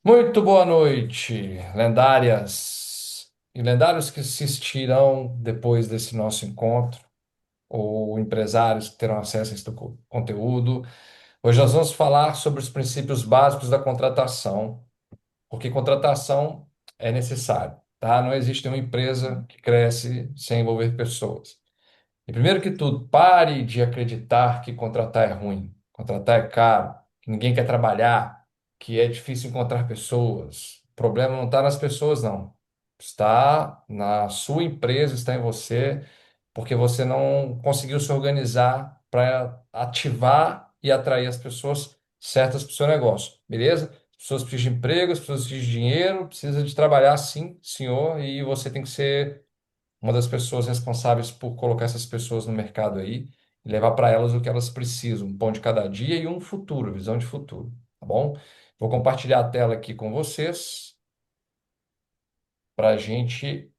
Muito boa noite, lendárias e lendários que assistirão depois desse nosso encontro, ou empresários que terão acesso a este conteúdo. Hoje nós vamos falar sobre os princípios básicos da contratação, porque contratação é necessário, tá? Não existe uma empresa que cresce sem envolver pessoas. E primeiro que tudo, pare de acreditar que contratar é ruim, contratar é caro, que ninguém quer trabalhar, que é difícil encontrar pessoas. O problema não está nas pessoas, não. Está na sua empresa, está em você, porque você não conseguiu se organizar para ativar e atrair as pessoas certas para o seu negócio, beleza? As pessoas precisam de emprego, as pessoas precisam de dinheiro, precisa de trabalhar, sim, senhor, e você tem que ser uma das pessoas responsáveis por colocar essas pessoas no mercado aí e levar para elas o que elas precisam, um pão de cada dia e um futuro, visão de futuro, tá bom? Vou compartilhar a tela aqui com vocês para a gente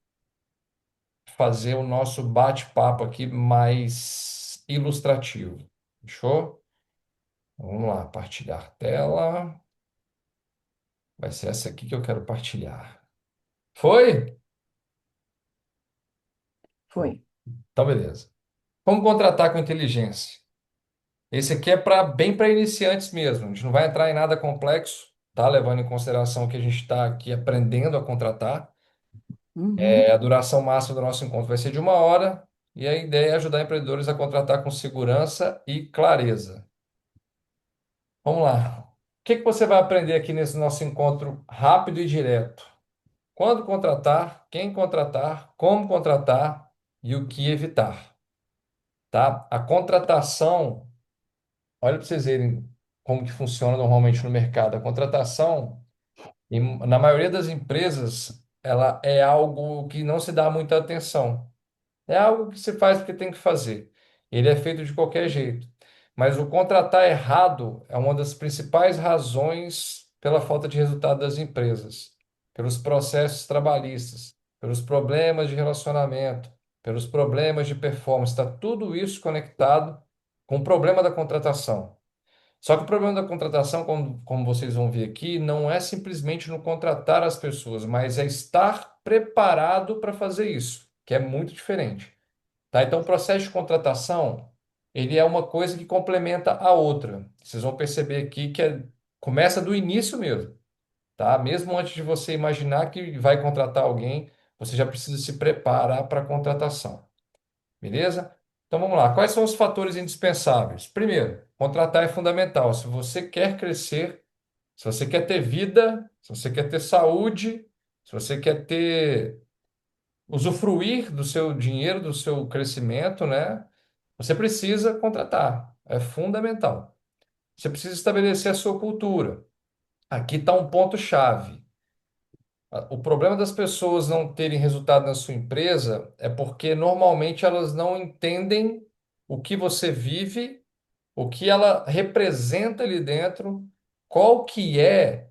fazer o nosso bate-papo aqui mais ilustrativo. Fechou? Vamos lá, partilhar tela. Vai ser essa aqui que eu quero partilhar. Foi? Foi. Então, beleza. Como contratar com inteligência? Esse aqui é para bem para iniciantes mesmo. A gente não vai entrar em nada complexo, tá? Levando em consideração que a gente está aqui aprendendo a contratar. Uhum. A duração máxima do nosso encontro vai ser de 1 hora e a ideia é ajudar empreendedores a contratar com segurança e clareza. Vamos lá. O que que você vai aprender aqui nesse nosso encontro rápido e direto? Quando contratar, quem contratar, como contratar e o que evitar, tá? A contratação. Olha para vocês verem como que funciona normalmente no mercado. A contratação, na maioria das empresas, ela é algo que não se dá muita atenção. É algo que se faz porque tem que fazer. Ele é feito de qualquer jeito. Mas o contratar errado é uma das principais razões pela falta de resultado das empresas, pelos processos trabalhistas, pelos problemas de relacionamento, pelos problemas de performance. Está tudo isso conectado com o problema da contratação. Só que o problema da contratação, como vocês vão ver aqui, não é simplesmente no contratar as pessoas, mas é estar preparado para fazer isso, que é muito diferente. Tá? Então, o processo de contratação, ele é uma coisa que complementa a outra. Vocês vão perceber aqui que começa do início mesmo, tá? Mesmo antes de você imaginar que vai contratar alguém, você já precisa se preparar para a contratação. Beleza? Então vamos lá. Quais são os fatores indispensáveis? Primeiro, contratar é fundamental. Se você quer crescer, se você quer ter vida, se você quer ter saúde, se você quer ter usufruir do seu dinheiro, do seu crescimento, né? Você precisa contratar. É fundamental. Você precisa estabelecer a sua cultura. Aqui está um ponto-chave. O problema das pessoas não terem resultado na sua empresa é porque normalmente elas não entendem o que você vive, o que ela representa ali dentro, qual que é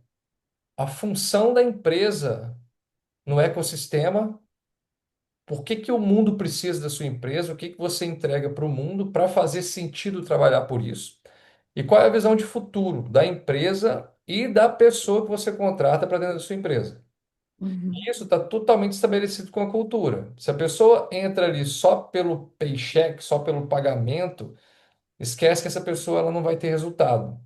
a função da empresa no ecossistema, por que que o mundo precisa da sua empresa, o que que você entrega para o mundo para fazer sentido trabalhar por isso. E qual é a visão de futuro da empresa e da pessoa que você contrata para dentro da sua empresa. Uhum. Isso está totalmente estabelecido com a cultura. Se a pessoa entra ali só pelo paycheck, só pelo pagamento, esquece que essa pessoa ela não vai ter resultado.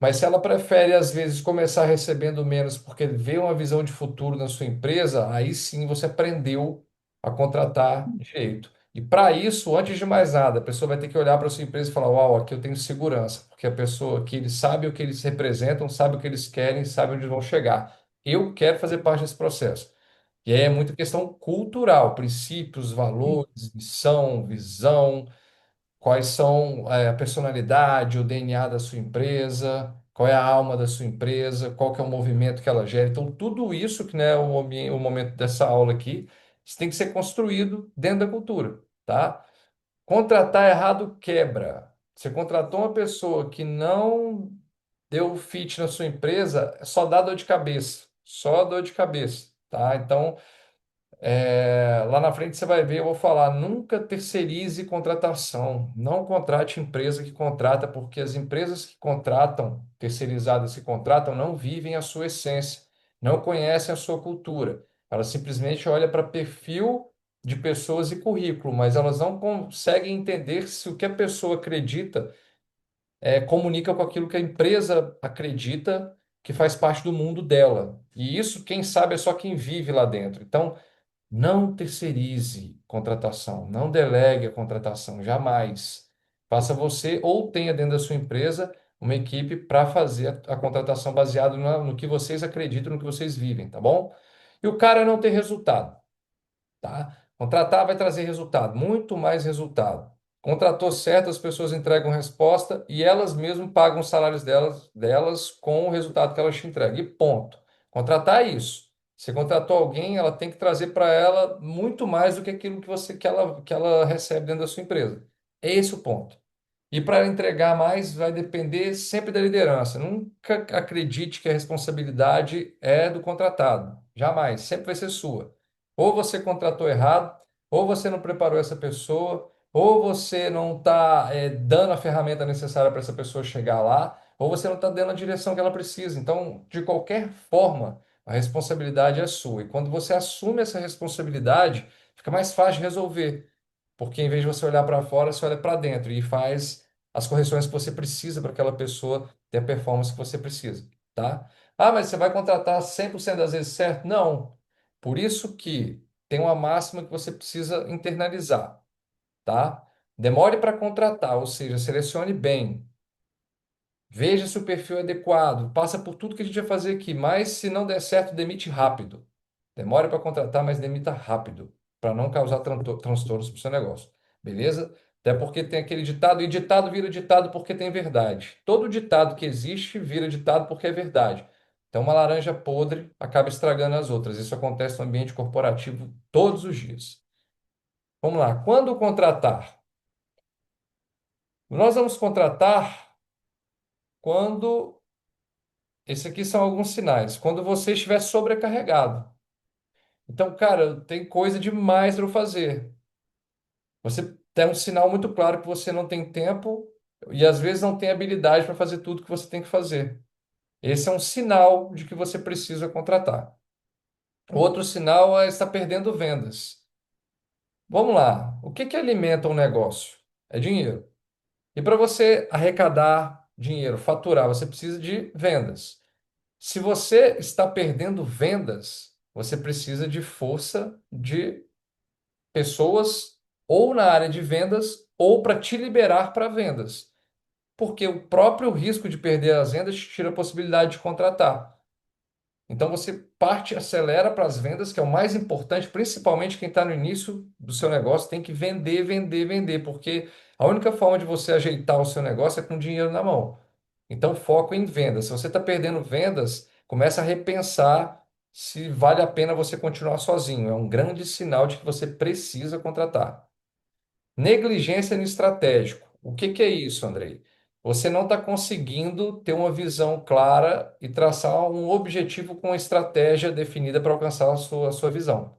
Mas se ela prefere, às vezes, começar recebendo menos porque vê uma visão de futuro na sua empresa, aí sim você aprendeu a contratar direito. E para isso, antes de mais nada, a pessoa vai ter que olhar para a sua empresa e falar: Uau, aqui eu tenho segurança, porque a pessoa aqui eles sabe o que eles representam, sabe o que eles querem, sabe onde vão chegar. Eu quero fazer parte desse processo. E aí é muita questão cultural, princípios, Sim. valores, missão, visão, quais são a personalidade, o DNA da sua empresa, qual é a alma da sua empresa, qual que é o movimento que ela gera. Então, tudo isso que né, o momento dessa aula aqui, isso tem que ser construído dentro da cultura, tá? Contratar errado quebra. Você contratou uma pessoa que não deu fit na sua empresa, só dá dor de cabeça, só dor de cabeça, tá? Então, Lá na frente você vai ver, eu vou falar, nunca terceirize contratação. Não contrate empresa que contrata, porque as empresas que contratam, terceirizadas que contratam, não vivem a sua essência, não conhecem a sua cultura. Elas simplesmente olham para perfil de pessoas e currículo, mas elas não conseguem entender se o que a pessoa acredita comunica com aquilo que a empresa acredita que faz parte do mundo dela. E isso, quem sabe, é só quem vive lá dentro. Então, não terceirize contratação, não delegue a contratação, jamais. Faça você ou tenha dentro da sua empresa uma equipe para fazer a contratação baseado no que vocês acreditam, no que vocês vivem, tá bom? E o cara não ter resultado, tá? Contratar vai trazer resultado, muito mais resultado. Contratou certo, as pessoas entregam resposta e elas mesmas pagam os salários delas com o resultado que elas te entregam. E ponto. Contratar é isso. Você contratou alguém, ela tem que trazer para ela muito mais do que aquilo que ela recebe dentro da sua empresa. É esse o ponto. E para entregar mais vai depender sempre da liderança. Nunca acredite que a responsabilidade é do contratado. Jamais. Sempre vai ser sua. Ou você contratou errado, ou você não preparou essa pessoa, ou você não está dando a ferramenta necessária para essa pessoa chegar lá, ou você não está dando a direção que ela precisa. Então, de qualquer forma, a responsabilidade é sua. E quando você assume essa responsabilidade, fica mais fácil de resolver. Porque em vez de você olhar para fora, você olha para dentro e faz as correções que você precisa para aquela pessoa ter a performance que você precisa, tá? Ah, mas você vai contratar 100% das vezes certo? Não. Por isso que tem uma máxima que você precisa internalizar, tá? Demore para contratar, ou seja, selecione bem. Veja se o perfil é adequado, passa por tudo que a gente vai fazer aqui, mas se não der certo, demite rápido. Demore para contratar, mas demita rápido, para não causar transtornos para o seu negócio. Beleza? Até porque tem aquele ditado, e ditado vira ditado porque tem verdade. Todo ditado que existe vira ditado porque é verdade. Então, uma laranja podre acaba estragando as outras. Isso acontece no ambiente corporativo todos os dias. Vamos lá. Quando contratar? Nós vamos contratar quando. Esses aqui são alguns sinais. Quando você estiver sobrecarregado. Então, cara, tem coisa demais para eu fazer. Você tem um sinal muito claro que você não tem tempo e às vezes não tem habilidade para fazer tudo que você tem que fazer. Esse é um sinal de que você precisa contratar. Outro sinal é estar perdendo vendas. Vamos lá. O que que alimenta um negócio? É dinheiro. E para você arrecadar dinheiro, faturar, você precisa de vendas. Se você está perdendo vendas, você precisa de força de pessoas ou na área de vendas ou para te liberar para vendas. Porque o próprio risco de perder as vendas te tira a possibilidade de contratar. Então você parte, acelera para as vendas, que é o mais importante, principalmente quem está no início do seu negócio, tem que vender, vender, vender, porque a única forma de você ajeitar o seu negócio é com dinheiro na mão. Então, foco em vendas. Se você está perdendo vendas, começa a repensar se vale a pena você continuar sozinho. É um grande sinal de que você precisa contratar. Negligência no estratégico. O que que é isso, Andrei? Você não está conseguindo ter uma visão clara e traçar um objetivo com uma estratégia definida para alcançar a sua visão.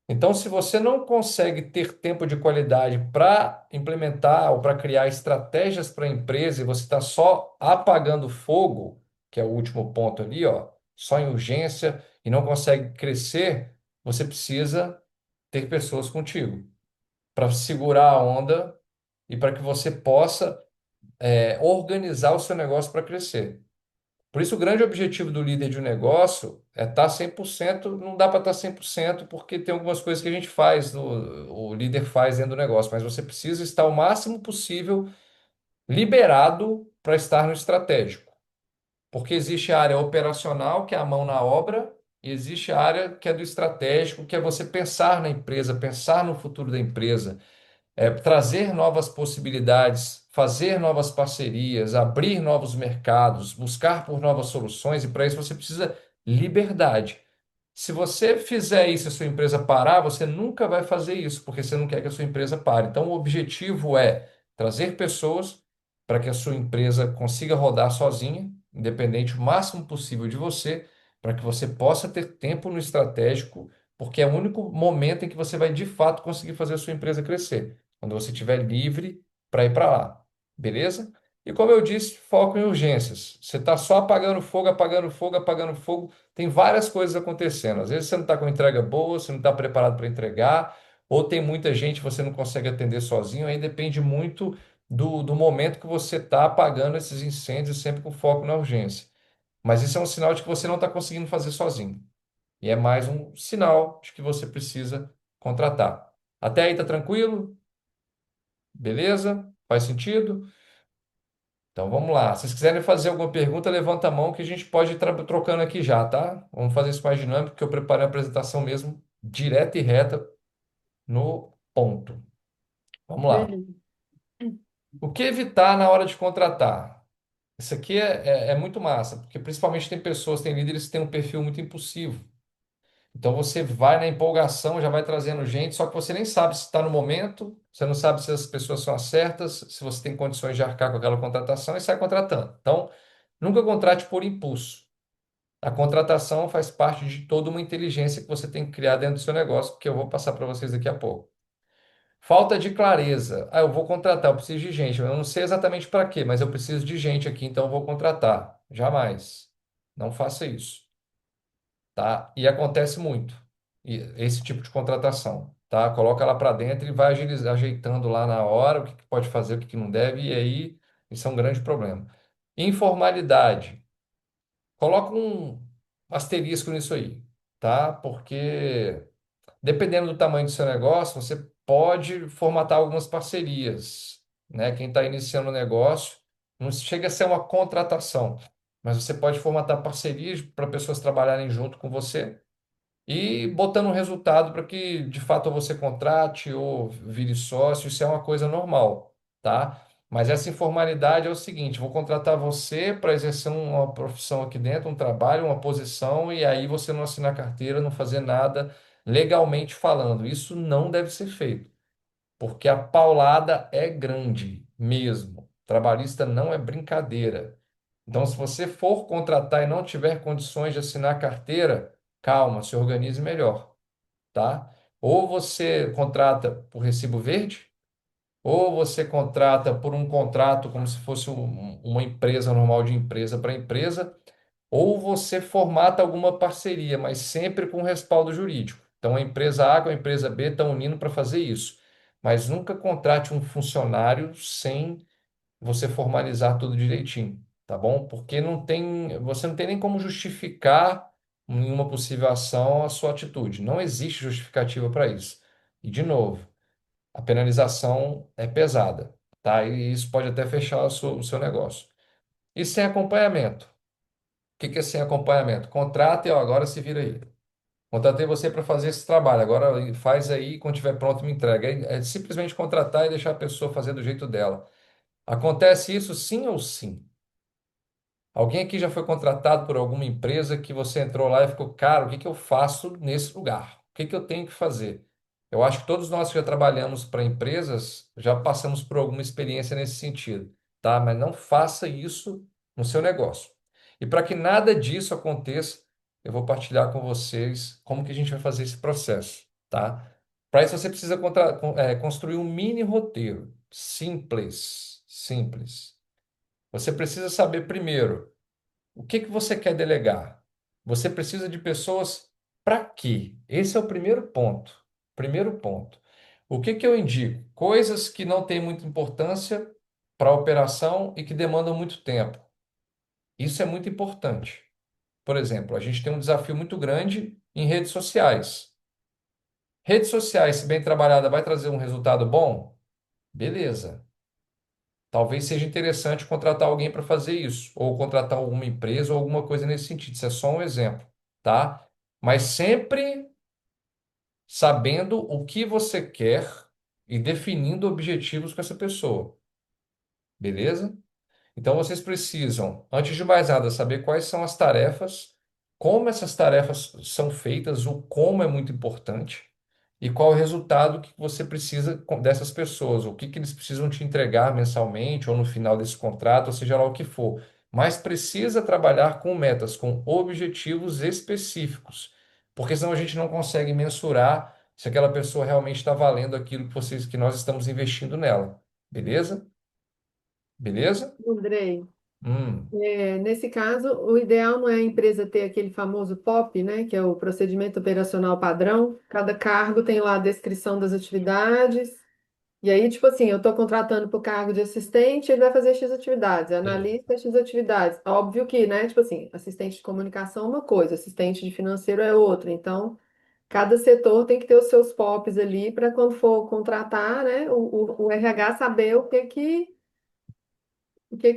Então, se você não consegue ter tempo de qualidade para implementar ou para criar estratégias para a empresa e você está só apagando fogo, que é o último ponto ali, ó, só em urgência e não consegue crescer, você precisa ter pessoas contigo para segurar a onda e para que você possa organizar o seu negócio para crescer. Por isso, o grande objetivo do líder de um negócio é estar 100%. Não dá para estar 100% porque tem algumas coisas que a gente faz, o líder faz dentro do negócio, mas você precisa estar o máximo possível liberado para estar no estratégico. Porque existe a área operacional, que é a mão na obra, e existe a área que é do estratégico, que é você pensar na empresa, pensar no futuro da empresa, trazer novas possibilidades, fazer novas parcerias, abrir novos mercados, buscar por novas soluções, e para isso você precisa liberdade. Se você fizer isso e a sua empresa parar, você nunca vai fazer isso, porque você não quer que a sua empresa pare. Então, o objetivo é trazer pessoas para que a sua empresa consiga rodar sozinha, independente o máximo possível de você, para que você possa ter tempo no estratégico porque é o único momento em que você vai de fato conseguir fazer a sua empresa crescer, quando você estiver livre para ir para lá, beleza? E como eu disse, foco em urgências. Você está só apagando fogo, apagando fogo, apagando fogo. Tem várias coisas acontecendo. Às vezes você não está com entrega boa, você não está preparado para entregar, ou tem muita gente que você não consegue atender sozinho. Aí depende muito do momento que você está apagando esses incêndios, sempre com foco na urgência. Mas isso é um sinal de que você não está conseguindo fazer sozinho. E é mais um sinal de que você precisa contratar. Até aí tá tranquilo? Beleza? Faz sentido? Então vamos lá. Se vocês quiserem fazer alguma pergunta, levanta a mão que a gente pode ir trocando aqui já, tá? Vamos fazer isso mais dinâmico, porque eu preparei a apresentação mesmo, direta e reta, no ponto. Vamos lá. Beleza. O que evitar na hora de contratar? Isso aqui é muito massa, porque principalmente tem pessoas, tem líderes que têm um perfil muito impulsivo. Então você vai na empolgação, já vai trazendo gente, só que você nem sabe se está no momento, você não sabe se as pessoas são as certas, se você tem condições de arcar com aquela contratação e sai contratando. Então, nunca contrate por impulso. A contratação faz parte de toda uma inteligência que você tem que criar dentro do seu negócio, que eu vou passar para vocês daqui a pouco. Falta de clareza. Ah, eu vou contratar, eu preciso de gente. Eu não sei exatamente para quê, mas eu preciso de gente aqui, então eu vou contratar. Jamais. Não faça isso, tá? E acontece muito esse tipo de contratação, tá? Coloca lá para dentro e vai ajeitando lá na hora o que que pode fazer, o que que não deve, e aí isso é um grande problema. Informalidade. Coloca um asterisco nisso aí, tá? Porque dependendo do tamanho do seu negócio, você pode formatar algumas parcerias, né? Quem está iniciando o negócio não chega a ser uma contratação, mas você pode formatar parcerias para pessoas trabalharem junto com você e botando um resultado para que de fato você contrate ou vire sócio, isso é uma coisa normal, tá? Mas essa informalidade é o seguinte: vou contratar você para exercer uma profissão aqui dentro, um trabalho, uma posição, e aí você não assinar carteira, não fazer nada legalmente falando. Isso não deve ser feito, porque a paulada é grande mesmo. Trabalhista não é brincadeira. Então, se você for contratar e não tiver condições de assinar carteira, calma, se organize melhor, tá? Ou você contrata por recibo verde, ou você contrata por um contrato como se fosse uma empresa normal de empresa para empresa, ou você formata alguma parceria, mas sempre com respaldo jurídico. Então, a empresa A com a empresa B estão unindo para fazer isso. Mas nunca contrate um funcionário sem você formalizar tudo direitinho, tá bom? Porque você não tem nem como justificar em uma possível ação a sua atitude. Não existe justificativa para isso. E, de novo, a penalização é pesada, tá? E isso pode até fechar o seu negócio. E sem acompanhamento. O que que é sem acompanhamento? Contrata e ó, agora se vira aí. Contratei você para fazer esse trabalho, agora faz aí, quando estiver pronto, me entrega. É simplesmente contratar e deixar a pessoa fazer do jeito dela. Acontece isso sim ou sim? Alguém aqui já foi contratado por alguma empresa que você entrou lá e ficou, cara, o que que eu faço nesse lugar? O que que eu tenho que fazer? Eu acho que todos nós que já trabalhamos para empresas já passamos por alguma experiência nesse sentido, tá? Mas não faça isso no seu negócio. E para que nada disso aconteça, eu vou partilhar com vocês como que a gente vai fazer esse processo, tá? Para isso você precisa construir um mini roteiro, simples, simples. Você precisa saber primeiro o que que você quer delegar. Você precisa de pessoas para quê? Esse é o primeiro ponto. Primeiro ponto. O que que eu indico? Coisas que não têm muita importância para a operação e que demandam muito tempo. Isso é muito importante. Por exemplo, a gente tem um desafio muito grande em redes sociais. Redes sociais, se bem trabalhada, vai trazer um resultado bom? Beleza. Talvez seja interessante contratar alguém para fazer isso, ou contratar alguma empresa ou alguma coisa nesse sentido. Isso é só um exemplo, tá? Mas sempre sabendo o que você quer e definindo objetivos com essa pessoa, beleza? Então vocês precisam, antes de mais nada, saber quais são as tarefas, como essas tarefas são feitas, o como é muito importante e qual é o resultado que você precisa dessas pessoas, o que que eles precisam te entregar mensalmente ou no final desse contrato, ou seja lá o que for. Mas precisa trabalhar com metas, com objetivos específicos, porque senão a gente não consegue mensurar se aquela pessoa realmente está valendo aquilo que nós estamos investindo nela. Beleza? Beleza? Andrei, Hum, nesse caso, o ideal não é a empresa ter aquele famoso POP, né, que é o procedimento operacional padrão. Cada cargo tem lá a descrição das atividades. E aí, tipo assim, eu estou contratando para o cargo de assistente, ele vai fazer X atividades, sim. analista, X atividades. Óbvio que, né, tipo assim, assistente de comunicação é uma coisa, assistente de financeiro é outra. Então, cada setor tem que ter os seus POPs ali para quando for contratar, né, o RH saber o que que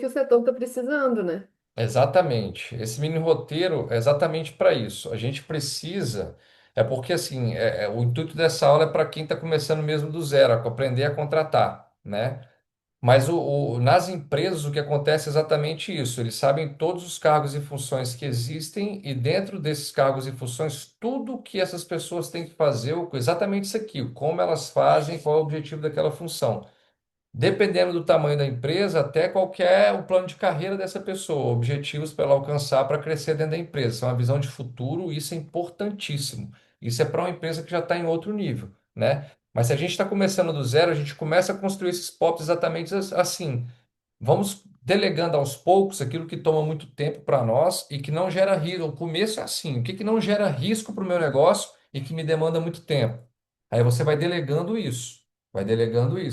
o setor está precisando, né? Exatamente. Esse mini roteiro é exatamente para isso. A gente precisa, é porque assim, o intuito dessa aula é para quem está começando mesmo do zero, a aprender a contratar, né? Mas nas empresas o que acontece é exatamente isso. Eles sabem todos os cargos e funções que existem e dentro desses cargos e funções, tudo que essas pessoas têm que fazer, exatamente isso aqui, como elas fazem, qual é o objetivo daquela função. Dependendo do tamanho da empresa, até qual que é o plano de carreira dessa pessoa, objetivos para ela alcançar para crescer dentro da empresa. Isso é uma visão de futuro, isso é importantíssimo. Isso é para uma empresa que já está em outro nível, né? Mas se a gente está começando do zero, a gente começa a construir esses POPs exatamente assim. Vamos delegando aos poucos aquilo que toma muito tempo para nós e que não gera risco. O começo é assim: o que que não gera risco para o meu negócio e que me demanda muito tempo? Aí você vai delegando isso,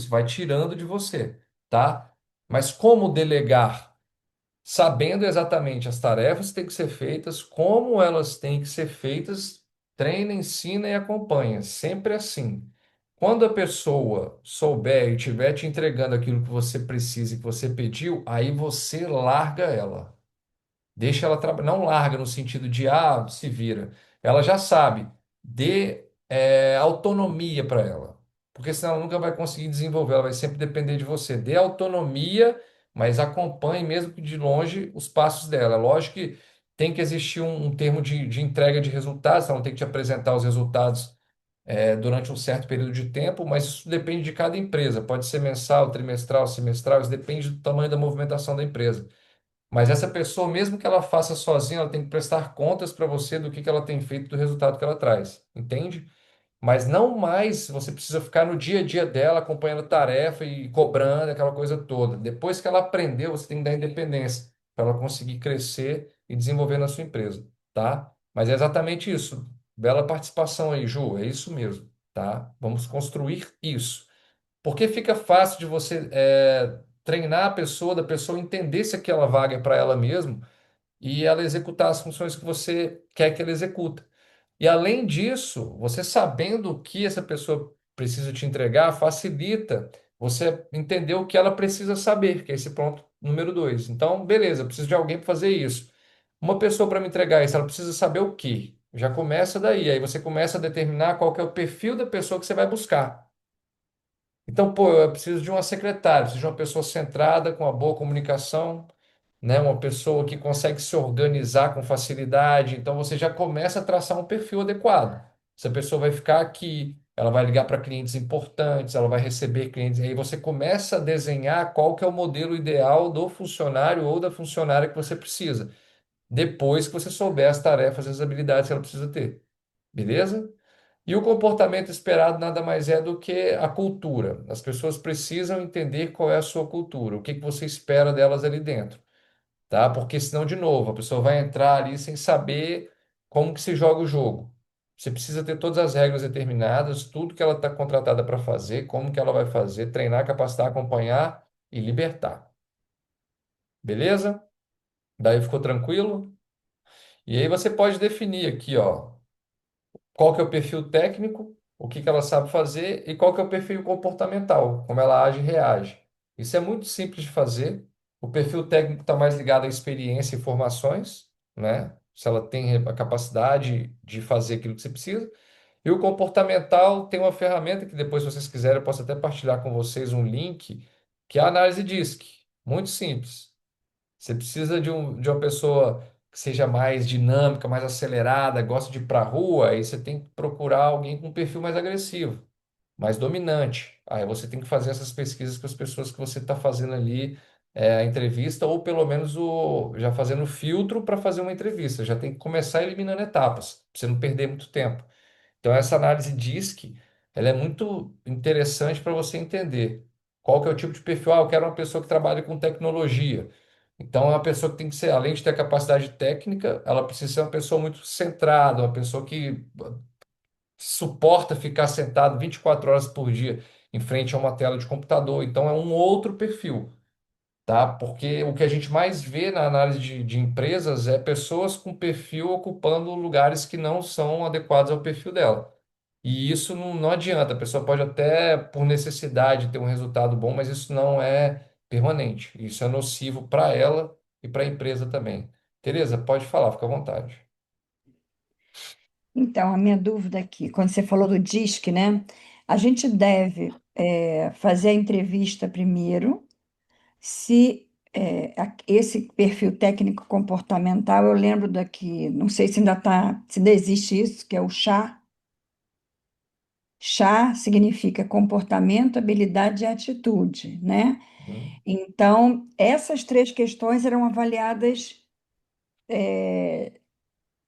vai tirando de você, tá? Mas como delegar? Sabendo exatamente as tarefas que têm que ser feitas, como elas têm que ser feitas, treina, ensina e acompanha. Sempre assim. Quando a pessoa souber e estiver te entregando aquilo que você precisa e que você pediu, aí você larga ela. Deixa ela trabalhar. Não larga no sentido de, se vira. Ela já sabe. Dê autonomia para ela. Porque senão ela nunca vai conseguir desenvolver. Ela vai sempre depender de você. Dê autonomia, mas acompanhe, mesmo que de longe, os passos dela. Lógico que tem que existir um termo de entrega de resultados. Ela tem que te apresentar os resultados durante um certo período de tempo, mas isso depende de cada empresa. Pode ser mensal, trimestral, semestral, isso depende do tamanho da movimentação da empresa. Mas essa pessoa, mesmo que ela faça sozinha, ela tem que prestar contas para você do que ela tem feito, do resultado que ela traz, entende? Mas não mais você precisa ficar no dia a dia dela, acompanhando tarefa e cobrando aquela coisa toda. Depois que ela aprendeu, você tem que dar independência para ela conseguir crescer e desenvolver na sua empresa, tá? Mas é exatamente isso. Bela participação aí, Ju, é isso mesmo, tá? Vamos construir isso. Porque fica fácil de você treinar a pessoa, da pessoa entender se aquela vaga é para ela mesma e ela executar as funções que você quer que ela executa. E além disso, você sabendo o que essa pessoa precisa te entregar, facilita você entender o que ela precisa saber, que é esse ponto número dois. Então, beleza, eu preciso de alguém para fazer isso. Uma pessoa para me entregar isso, ela precisa saber o quê? Já começa daí. Aí você começa a determinar qual que é o perfil da pessoa que você vai buscar. Então, pô, eu preciso de uma secretária, preciso de uma pessoa centrada, com uma boa comunicação, né? Uma pessoa que consegue se organizar com facilidade. Então você já começa a traçar um perfil adequado. Essa pessoa vai ficar aqui, ela vai ligar para clientes importantes, ela vai receber clientes. Aí você começa a desenhar qual que é o modelo ideal do funcionário ou da funcionária que você precisa, depois que você souber as tarefas e as habilidades que ela precisa ter. Beleza? E o comportamento esperado nada mais é do que a cultura. As pessoas precisam entender qual é a sua cultura, o que que você espera delas ali dentro, tá? Porque senão, de novo, a pessoa vai entrar ali sem saber como que se joga o jogo. Você precisa ter todas as regras determinadas, tudo que ela está contratada para fazer, como que ela vai fazer, treinar, capacitar, acompanhar e libertar. Beleza? Daí ficou tranquilo? E aí você pode definir aqui, ó, qual que é o perfil técnico, o que que ela sabe fazer e qual que é o perfil comportamental, como ela age e reage. Isso é muito simples de fazer. O perfil técnico está mais ligado à experiência e informações, né? Se ela tem a capacidade de fazer aquilo que você precisa. E o comportamental tem uma ferramenta que depois, se vocês quiserem, eu posso até partilhar com vocês um link, que é a análise DISC. Muito simples. Você precisa de uma pessoa que seja mais dinâmica, mais acelerada, gosta de ir para a rua, aí você tem que procurar alguém com um perfil mais agressivo, mais dominante. Aí você tem que fazer essas pesquisas com as pessoas que você está fazendo ali a entrevista, ou pelo menos já fazendo filtro para fazer uma entrevista. Já tem que começar eliminando etapas, para você não perder muito tempo. Então, essa análise DISC, ela é muito interessante para você entender qual que é o tipo de perfil. Ah, eu quero uma pessoa que trabalhe com tecnologia. Então, é uma pessoa que tem que ser, além de ter capacidade técnica, ela precisa ser uma pessoa muito centrada, uma pessoa que suporta ficar sentado 24 horas por dia em frente a uma tela de computador. Então, é um outro perfil, tá? Porque o que a gente mais vê na análise de empresas é pessoas com perfil ocupando lugares que não são adequados ao perfil dela. E isso não adianta, a pessoa pode até, por necessidade, ter um resultado bom, mas isso não é permanente. Isso é nocivo para ela e para a empresa também. Tereza, pode falar, fica à vontade. Então, a minha dúvida aqui, quando você falou do DISC, né? A gente deve fazer a entrevista primeiro, se esse perfil técnico comportamental, eu lembro daqui, não sei se ainda tá, se ainda existe isso, que é o CHA. CHA significa comportamento, habilidade e atitude, né? Hum. Então, essas três questões eram avaliadas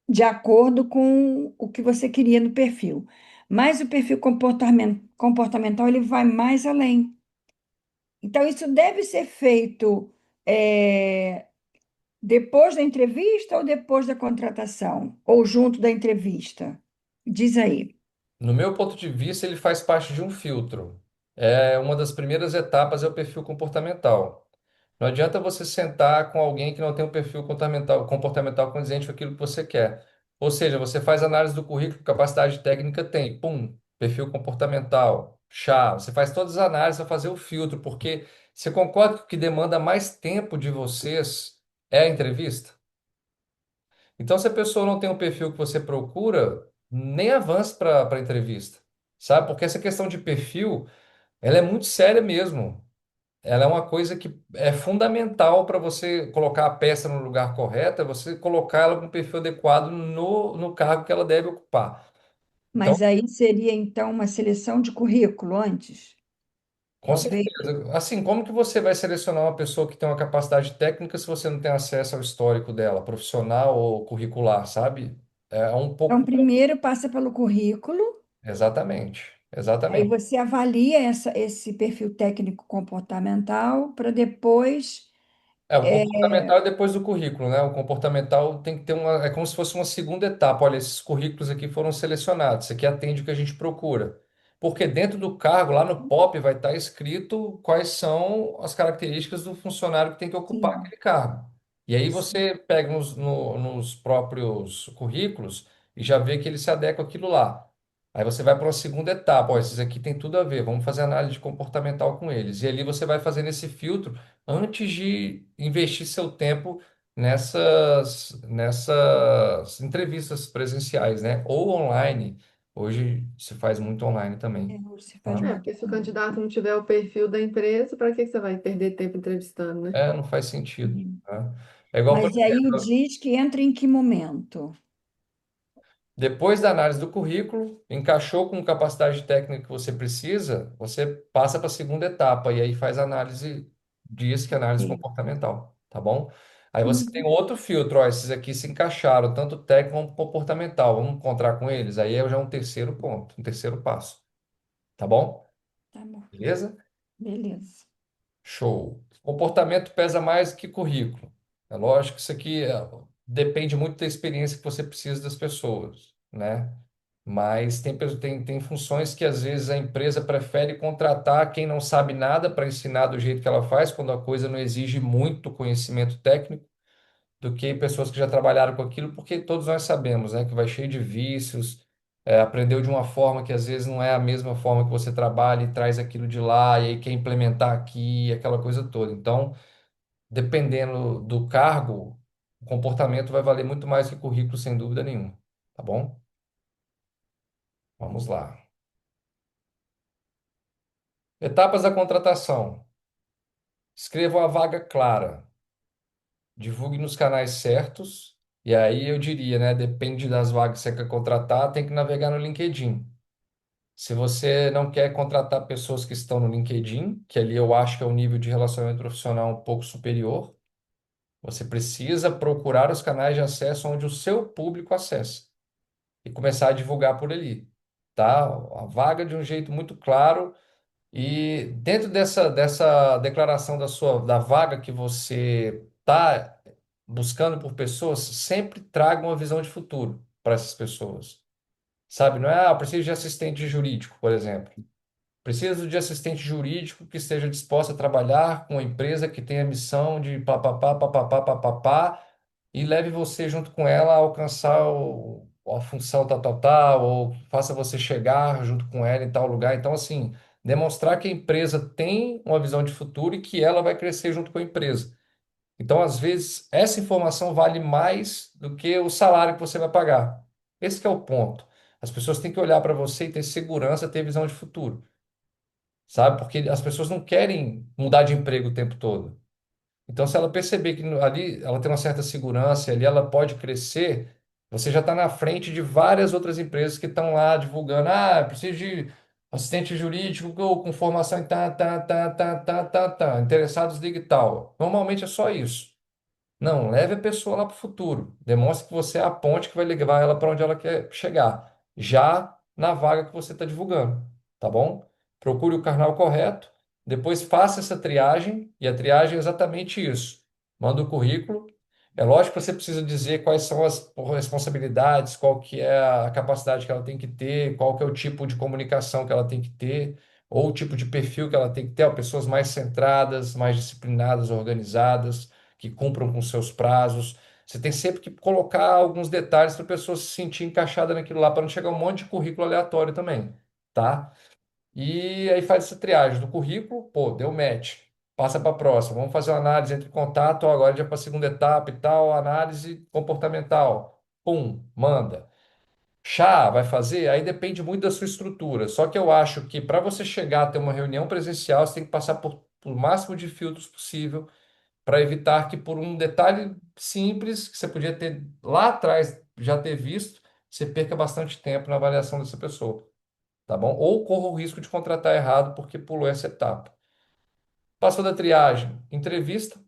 de acordo com o que você queria no perfil. Mas o perfil comportamental ele vai mais além. Então, isso deve ser feito é, depois da entrevista ou depois da contratação? Ou junto da entrevista? Diz aí. No meu ponto de vista, ele faz parte de um filtro. É uma das primeiras etapas é o perfil comportamental. Não adianta você sentar com alguém que não tem um perfil comportamental condizente com aquilo que você quer. Ou seja, você faz análise do currículo, capacidade técnica tem, pum, perfil comportamental, chá. Você faz todas as análises para fazer o filtro, porque você concorda que o que demanda mais tempo de vocês é a entrevista? Então, se a pessoa não tem o perfil que você procura, nem avance para a entrevista, sabe? Porque essa questão de perfil, ela é muito séria mesmo. Ela é uma coisa que é fundamental para você colocar a peça no lugar correto, é você colocar ela com o perfil adequado no cargo que ela deve ocupar. Então, Mas aí seria então uma seleção de currículo antes, com talvez. certeza. Assim, como que você vai selecionar uma pessoa que tem uma capacidade técnica se você não tem acesso ao histórico dela, profissional ou curricular, sabe? É um Então, pouco. primeiro passa pelo currículo, Exatamente. aí Exatamente. você avalia esse perfil técnico comportamental para depois. O comportamental é depois do currículo, né? O comportamental tem que ter uma, é como se fosse uma segunda etapa. Olha, esses currículos aqui foram selecionados, isso aqui atende o que a gente procura. Porque dentro do cargo, lá no POP, vai estar escrito quais são as características do funcionário que tem que ocupar Sim, aquele cargo. E aí sim. você pega nos próprios currículos e já vê que ele se adequa àquilo lá. Aí você vai para uma segunda etapa. Ó, esses aqui tem tudo a ver, vamos fazer análise de comportamental com eles. E ali você vai fazendo esse filtro antes de investir seu tempo nessas entrevistas presenciais, né? Ou online. Hoje se faz muito online também, Hoje se faz tá? É, muito. porque se o candidato não tiver o perfil da empresa, para que você vai perder tempo entrevistando, né? Não faz sentido, Uhum. tá? É igual, por Mas e aí o exemplo, diz que entra em que momento? depois da análise do currículo, encaixou com capacidade técnica que você precisa, você passa para a segunda etapa e aí faz a análise, diz que é análise Ok. comportamental, tá bom? Aí você tem Uhum. outro filtro, ó, esses aqui se encaixaram, tanto técnico como comportamental, vamos encontrar com eles? Aí é já um terceiro ponto, um terceiro passo, tá bom? Tá bom, Beleza? beleza. Show. Comportamento pesa mais que currículo. É lógico que isso aqui depende muito da experiência que você precisa das pessoas, né? Mas tem funções que às vezes a empresa prefere contratar quem não sabe nada para ensinar do jeito que ela faz, quando a coisa não exige muito conhecimento técnico, do que pessoas que já trabalharam com aquilo, porque todos nós sabemos, né, que vai cheio de vícios, aprendeu de uma forma que às vezes não é a mesma forma que você trabalha e traz aquilo de lá e aí quer implementar aqui, aquela coisa toda. Então, dependendo do cargo, o comportamento vai valer muito mais que currículo, sem dúvida nenhuma. Tá bom? Vamos lá. Etapas da contratação. Escreva uma vaga clara. Divulgue nos canais certos. E aí eu diria, né? Depende das vagas que você quer contratar, tem que navegar no LinkedIn. Se você não quer contratar pessoas que estão no LinkedIn, que ali eu acho que é um nível de relacionamento profissional um pouco superior, você precisa procurar os canais de acesso onde o seu público acessa e começar a divulgar por ali, tá? A vaga de um jeito muito claro e dentro dessa declaração da vaga que você está buscando por pessoas, sempre traga uma visão de futuro para essas pessoas. Sabe? Não é, eu preciso de assistente jurídico, por exemplo. Preciso de assistente jurídico que esteja disposto a trabalhar com uma empresa que tenha a missão de papapá, papapá, papapá, e leve você junto com ela a alcançar a função tal, tal, tal, ou faça você chegar junto com ela em tal lugar. Então, assim, demonstrar que a empresa tem uma visão de futuro e que ela vai crescer junto com a empresa. Então, às vezes, essa informação vale mais do que o salário que você vai pagar. Esse que é o ponto. As pessoas têm que olhar para você e ter segurança, ter visão de futuro, sabe? Porque as pessoas não querem mudar de emprego o tempo todo. Então, se ela perceber que ali ela tem uma certa segurança, ali ela pode crescer, você já está na frente de várias outras empresas que estão lá divulgando, preciso de assistente jurídico com formação em interessados ligue tal. Normalmente é só isso. Não, leve a pessoa lá para o futuro. Demonstre que você é a ponte que vai levar ela para onde ela quer chegar, já na vaga que você está divulgando, tá bom? Procure o canal correto, depois faça essa triagem, e a triagem é exatamente isso. Manda o currículo. É lógico que você precisa dizer quais são as responsabilidades, qual que é a capacidade que ela tem que ter, qual que é o tipo de comunicação que ela tem que ter, ou o tipo de perfil que ela tem que ter, ó, pessoas mais centradas, mais disciplinadas, organizadas que cumpram com seus prazos. Você tem sempre que colocar alguns detalhes para a pessoa se sentir encaixada naquilo lá, para não chegar um monte de currículo aleatório também, tá? E aí faz essa triagem do currículo, pô, deu match. Passa para a próxima. Vamos fazer uma análise entre contato, ó, agora já para a segunda etapa e tal, análise comportamental. Pum, manda. Chá, vai fazer? Aí depende muito da sua estrutura. Só que eu acho que para você chegar a ter uma reunião presencial, você tem que passar por o máximo de filtros possível para evitar que por um detalhe simples que você podia ter lá atrás já ter visto, você perca bastante tempo na avaliação dessa pessoa, tá bom? Ou corra o risco de contratar errado porque pulou essa etapa. Passou da triagem, entrevista,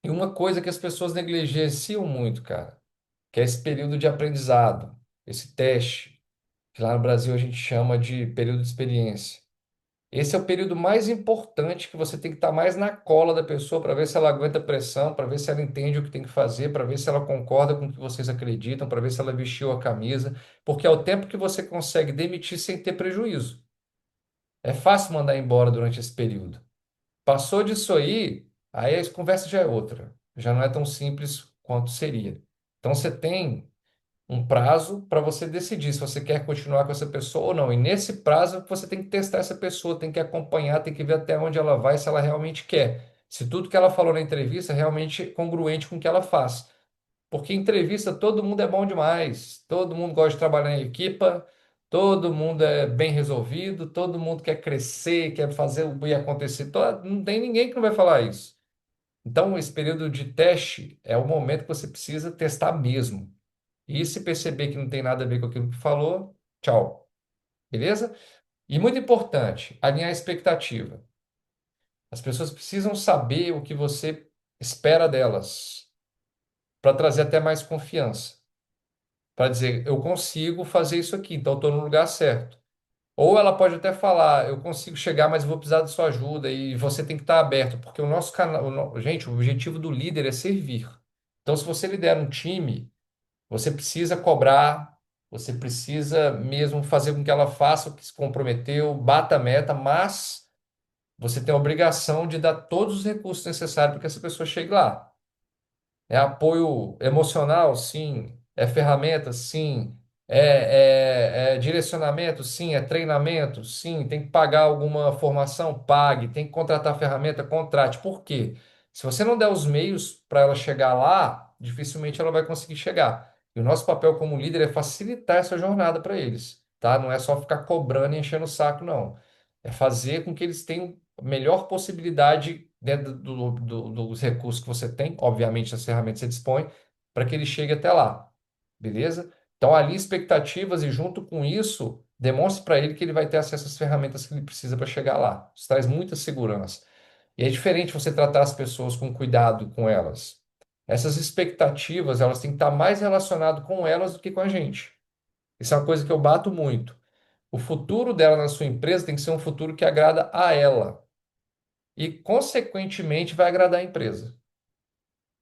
e uma coisa que as pessoas negligenciam muito, cara, que é esse período de aprendizado, esse teste, que lá no Brasil a gente chama de período de experiência. Esse é o período mais importante que você tem que estar mais na cola da pessoa para ver se ela aguenta pressão, para ver se ela entende o que tem que fazer, para ver se ela concorda com o que vocês acreditam, para ver se ela vestiu a camisa, porque é o tempo que você consegue demitir sem ter prejuízo. É fácil mandar embora durante esse período. Passou disso aí a conversa já é outra. Já não é tão simples quanto seria. Então você tem um prazo para você decidir se você quer continuar com essa pessoa ou não. E nesse prazo você tem que testar essa pessoa, tem que acompanhar, tem que ver até onde ela vai, se ela realmente quer. Se tudo que ela falou na entrevista é realmente congruente com o que ela faz. Porque em entrevista todo mundo é bom demais, todo mundo gosta de trabalhar em equipa, todo mundo é bem resolvido, todo mundo quer crescer, quer fazer o que acontecer. Não tem ninguém que não vai falar isso. Então, esse período de teste é o momento que você precisa testar mesmo. E se perceber que não tem nada a ver com aquilo que falou, tchau. Beleza? E muito importante, alinhar a expectativa. As pessoas precisam saber o que você espera delas, para trazer até mais confiança. Para dizer, eu consigo fazer isso aqui, então estou no lugar certo. Ou ela pode até falar, eu consigo chegar, mas vou precisar da sua ajuda e você tem que estar aberto, porque o nosso canal, gente, o objetivo do líder é servir. Então, se você lidera um time, você precisa cobrar, você precisa mesmo fazer com que ela faça o que se comprometeu, bata a meta, mas você tem a obrigação de dar todos os recursos necessários para que essa pessoa chegue lá. É apoio emocional, sim. É ferramenta, sim. É direcionamento, sim. É treinamento, sim. Tem que pagar alguma formação, pague. Tem que contratar ferramenta, contrate. Por quê? Se você não der os meios para ela chegar lá, dificilmente ela vai conseguir chegar. E o nosso papel como líder é facilitar essa jornada para eles, tá? Não é só ficar cobrando e enchendo o saco, não. É fazer com que eles tenham a melhor possibilidade dentro dos recursos que você tem, obviamente as ferramentas que você dispõe, para que ele chegue até lá, beleza? Então, alinhe expectativas e junto com isso, Demonstre para ele que ele vai ter acesso às ferramentas que ele precisa para chegar lá. Isso traz muita segurança. E é diferente você tratar as pessoas com cuidado com elas. Essas expectativas, elas têm que estar mais relacionadas com elas do que com a gente. Isso é uma coisa que eu bato muito. O futuro dela na sua empresa tem que ser um futuro que agrada a ela e, consequentemente, vai agradar a empresa,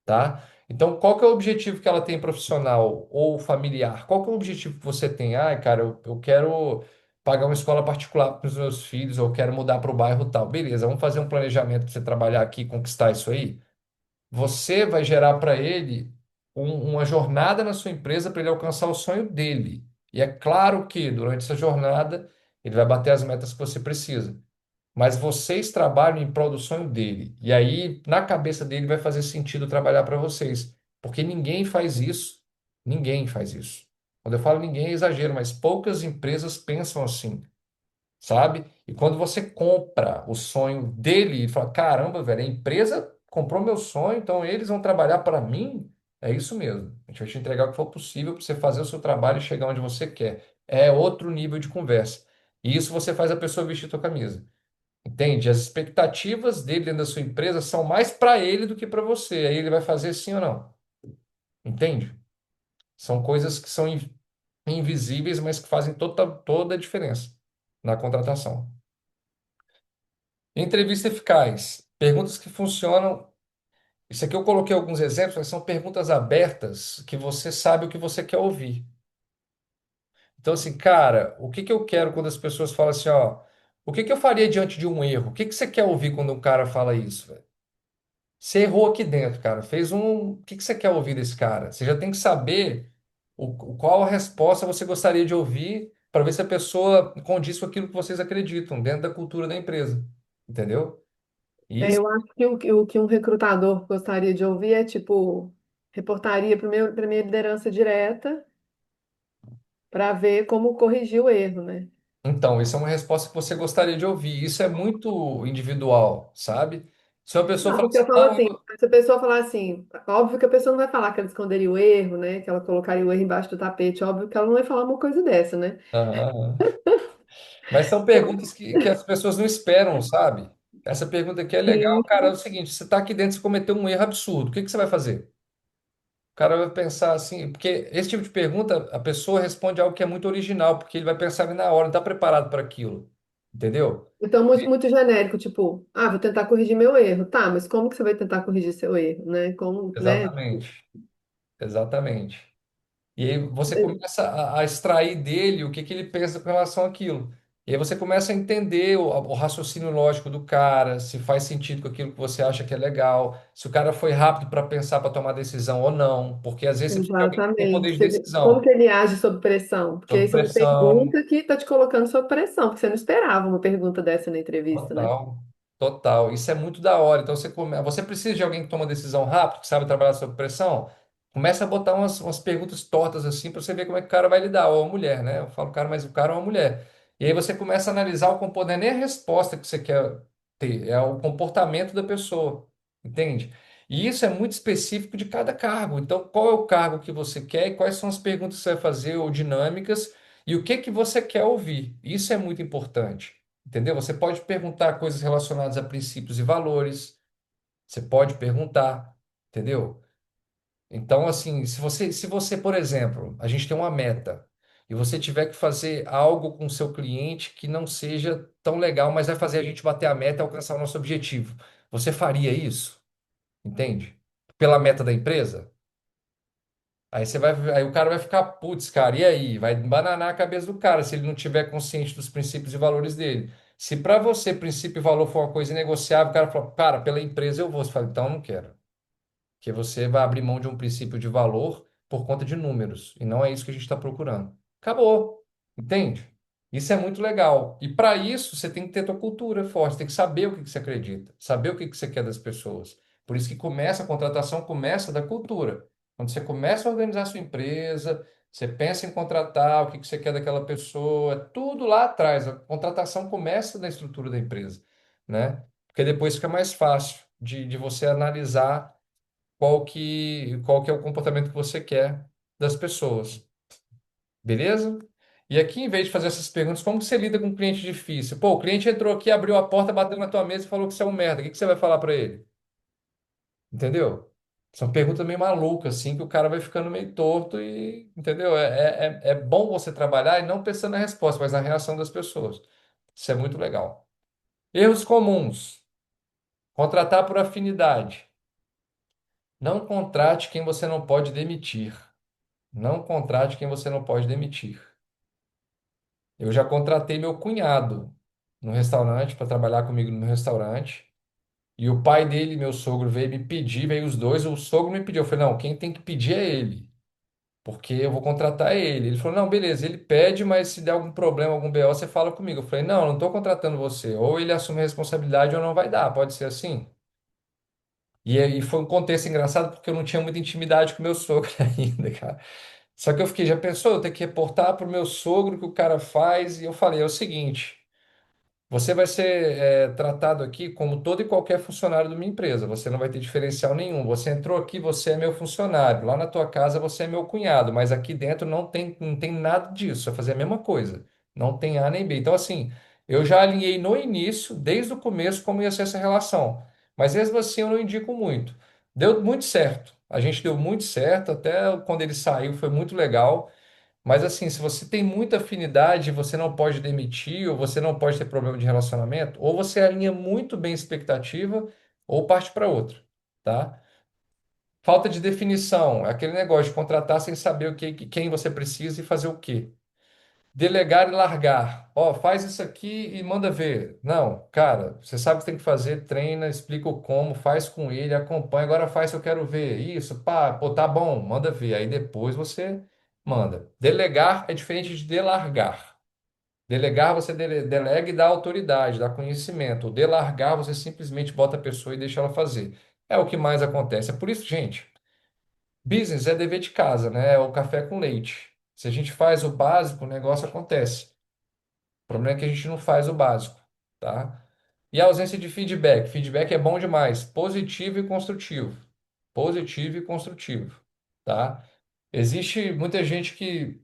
tá? Então, qual que é o objetivo que ela tem profissional ou familiar? Qual que é o objetivo que você tem? Ah, cara, eu quero pagar uma escola particular para os meus filhos, ou eu quero mudar para o bairro tal. Beleza, vamos fazer um planejamento para você trabalhar aqui e conquistar isso aí? Você vai gerar para ele uma jornada na sua empresa para ele alcançar o sonho dele. E é claro que durante essa jornada ele vai bater as metas que você precisa. Mas vocês trabalham em prol do sonho dele. E aí, na cabeça dele, vai fazer sentido trabalhar para vocês. Porque ninguém faz isso. Ninguém faz isso. Quando eu falo ninguém, é exagero, mas poucas empresas pensam assim, sabe? E quando você compra o sonho dele e fala, caramba, velho, a empresa comprou meu sonho, então eles vão trabalhar para mim. É isso mesmo. A gente vai te entregar o que for possível para você fazer o seu trabalho e chegar onde você quer. É outro nível de conversa. E isso você faz a pessoa vestir a tua camisa. Entende? As expectativas dele dentro da sua empresa são mais para ele do que para você. Aí ele vai fazer sim ou não. Entende? São coisas que são invisíveis, mas que fazem toda a diferença na contratação. Entrevista eficaz. Perguntas que funcionam. Isso aqui eu coloquei alguns exemplos, mas são perguntas abertas que você sabe o que você quer ouvir. Então, assim, cara, o que que eu quero quando as pessoas falam assim, ó, o que que eu faria diante de um erro? O que que você quer ouvir quando um cara fala isso, velho? Você errou aqui dentro, cara. Fez um. O que que você quer ouvir desse cara? Você já tem que saber qual a resposta você gostaria de ouvir para ver se a pessoa condiz com aquilo que vocês acreditam dentro da cultura da empresa. Entendeu? É, Isso. eu acho que o que um recrutador gostaria de ouvir é tipo reportaria para minha liderança direta para ver como corrigir o erro, né? Então, isso é uma resposta que você gostaria de ouvir. Isso é muito individual, sabe? Se uma pessoa Não, fala porque eu assim, falo não, assim, se a pessoa falar assim, óbvio que a pessoa não vai falar que ela esconderia o erro, né? Que ela colocaria o erro embaixo do tapete, óbvio que ela não vai falar uma coisa dessa, né? aham. Mas são perguntas que as pessoas não esperam, sabe? Essa pergunta aqui é legal. Sim. Cara, é o seguinte: você está aqui dentro, você cometeu um erro absurdo. O que que você vai fazer? O cara vai pensar assim, porque esse tipo de pergunta, a pessoa responde algo que é muito original, porque ele vai pensar ali na hora, não está preparado para aquilo. Entendeu? Então, muito genérico, tipo, ah, vou tentar corrigir meu erro. Tá, mas como que você vai tentar corrigir seu erro, né? Como, né? Exatamente. Exatamente. E aí você começa a extrair dele o que que ele pensa com relação àquilo. E aí você começa a entender o raciocínio lógico do cara, se faz sentido com aquilo que você acha que é legal, se o cara foi rápido para pensar, para tomar decisão ou não, porque às vezes você precisa de alguém que tem poder Exatamente. de Como decisão, que ele age sob pressão? Porque sob isso é uma pressão. pergunta que está te colocando sob pressão, porque você não esperava uma pergunta dessa na entrevista, né? Total, total. Isso é muito da hora. Então você precisa de alguém que toma decisão rápido, que sabe trabalhar sob pressão. Começa a botar umas perguntas tortas assim para você ver como é que o cara vai lidar, ou a mulher, né? Eu falo cara, mas o cara é uma mulher. E aí você começa a analisar o comportamento, não é nem a resposta que você quer ter, é o comportamento da pessoa, entende? E isso é muito específico de cada cargo. Então, qual é o cargo que você quer e quais são as perguntas que você vai fazer ou dinâmicas e o que que você quer ouvir. Isso é muito importante. Entendeu? Você pode perguntar coisas relacionadas a princípios e valores. Você pode perguntar, entendeu? Então, assim, se você, por exemplo, a gente tem uma meta e você tiver que fazer algo com o seu cliente que não seja tão legal, mas vai fazer a gente bater a meta e alcançar o nosso objetivo, você faria isso? Entende? Pela meta da empresa? Aí o cara vai ficar, putz, cara, e aí? Vai bananar a cabeça do cara se ele não tiver consciente dos princípios e valores dele. Se para você princípio e valor for uma coisa inegociável, o cara fala, cara, pela empresa eu vou. Você fala, então eu não quero. Porque você vai abrir mão de um princípio de valor por conta de números. E não é isso que a gente está procurando. Acabou. Entende? Isso é muito legal. E para isso, você tem que ter tua cultura forte, tem que saber o que que você acredita, saber o que que você quer das pessoas. Por isso que começa, a contratação começa da cultura. Quando você começa a organizar a sua empresa, você pensa em contratar, o que que você quer daquela pessoa, tudo lá atrás. A contratação começa na estrutura da empresa, né? Porque depois fica mais fácil de você analisar qual que é o comportamento que você quer das pessoas. Beleza? E aqui, em vez de fazer essas perguntas, como que você lida com um cliente difícil? Pô, o cliente entrou aqui, abriu a porta, bateu na tua mesa e falou que você é um merda. O que que você vai falar para ele? Entendeu? São perguntas meio malucas, assim, que o cara vai ficando meio torto e, entendeu? É bom você trabalhar e não pensando na resposta, mas na reação das pessoas. Isso é muito legal. Erros comuns. Contratar por afinidade. Não contrate quem você não pode demitir. Não contrate quem você não pode demitir. Eu já contratei meu cunhado no restaurante para trabalhar comigo no restaurante. E o pai dele, meu sogro, veio me pedir, veio os dois. O sogro me pediu. Eu falei, não, quem tem que pedir é ele, porque eu vou contratar ele. Ele falou, não, beleza, ele pede, mas se der algum problema, algum BO, você fala comigo. Eu falei, não, não estou contratando você. Ou ele assume a responsabilidade ou não vai dar. Pode ser assim? E aí foi um contexto engraçado porque eu não tinha muita intimidade com meu sogro ainda, cara. Só que eu fiquei, já pensou, eu ter que reportar pro meu sogro o que o cara faz? E eu falei, é o seguinte. Você vai ser tratado aqui como todo e qualquer funcionário de uma empresa. Você não vai ter diferencial nenhum. Você entrou aqui, você é meu funcionário. Lá na tua casa, você é meu cunhado. Mas aqui dentro não tem nada disso. Vai fazer a mesma coisa. Não tem A nem B. Então, assim, eu já alinhei no início, desde o começo, como ia ser essa relação. Mas mesmo assim, eu não indico muito. Deu muito certo. A gente deu muito certo. Até quando ele saiu, foi muito legal. Mas assim, se você tem muita afinidade, você não pode demitir, ou você não pode ter problema de relacionamento, ou você alinha muito bem a expectativa, ou parte para outra, tá? Falta de definição, é aquele negócio de contratar sem saber quem você precisa e fazer o quê. Delegar e largar. Ó, faz isso aqui e manda ver. Não, cara, você sabe o que tem que fazer, treina, explica o como, faz com ele, acompanha. Agora faz que eu quero ver. Isso, pá, pô, tá bom, manda ver. Aí depois você manda. Delegar é diferente de delargar. Delegar você delega e dá autoridade, dá conhecimento. O delargar você simplesmente bota a pessoa e deixa ela fazer. É o que mais acontece. É por isso, gente. Business é dever de casa, né? É o café com leite. Se a gente faz o básico, o negócio acontece. O problema é que a gente não faz o básico, tá? E a ausência de feedback. Feedback é bom demais. Positivo e construtivo. Positivo e construtivo, tá? Existe muita gente que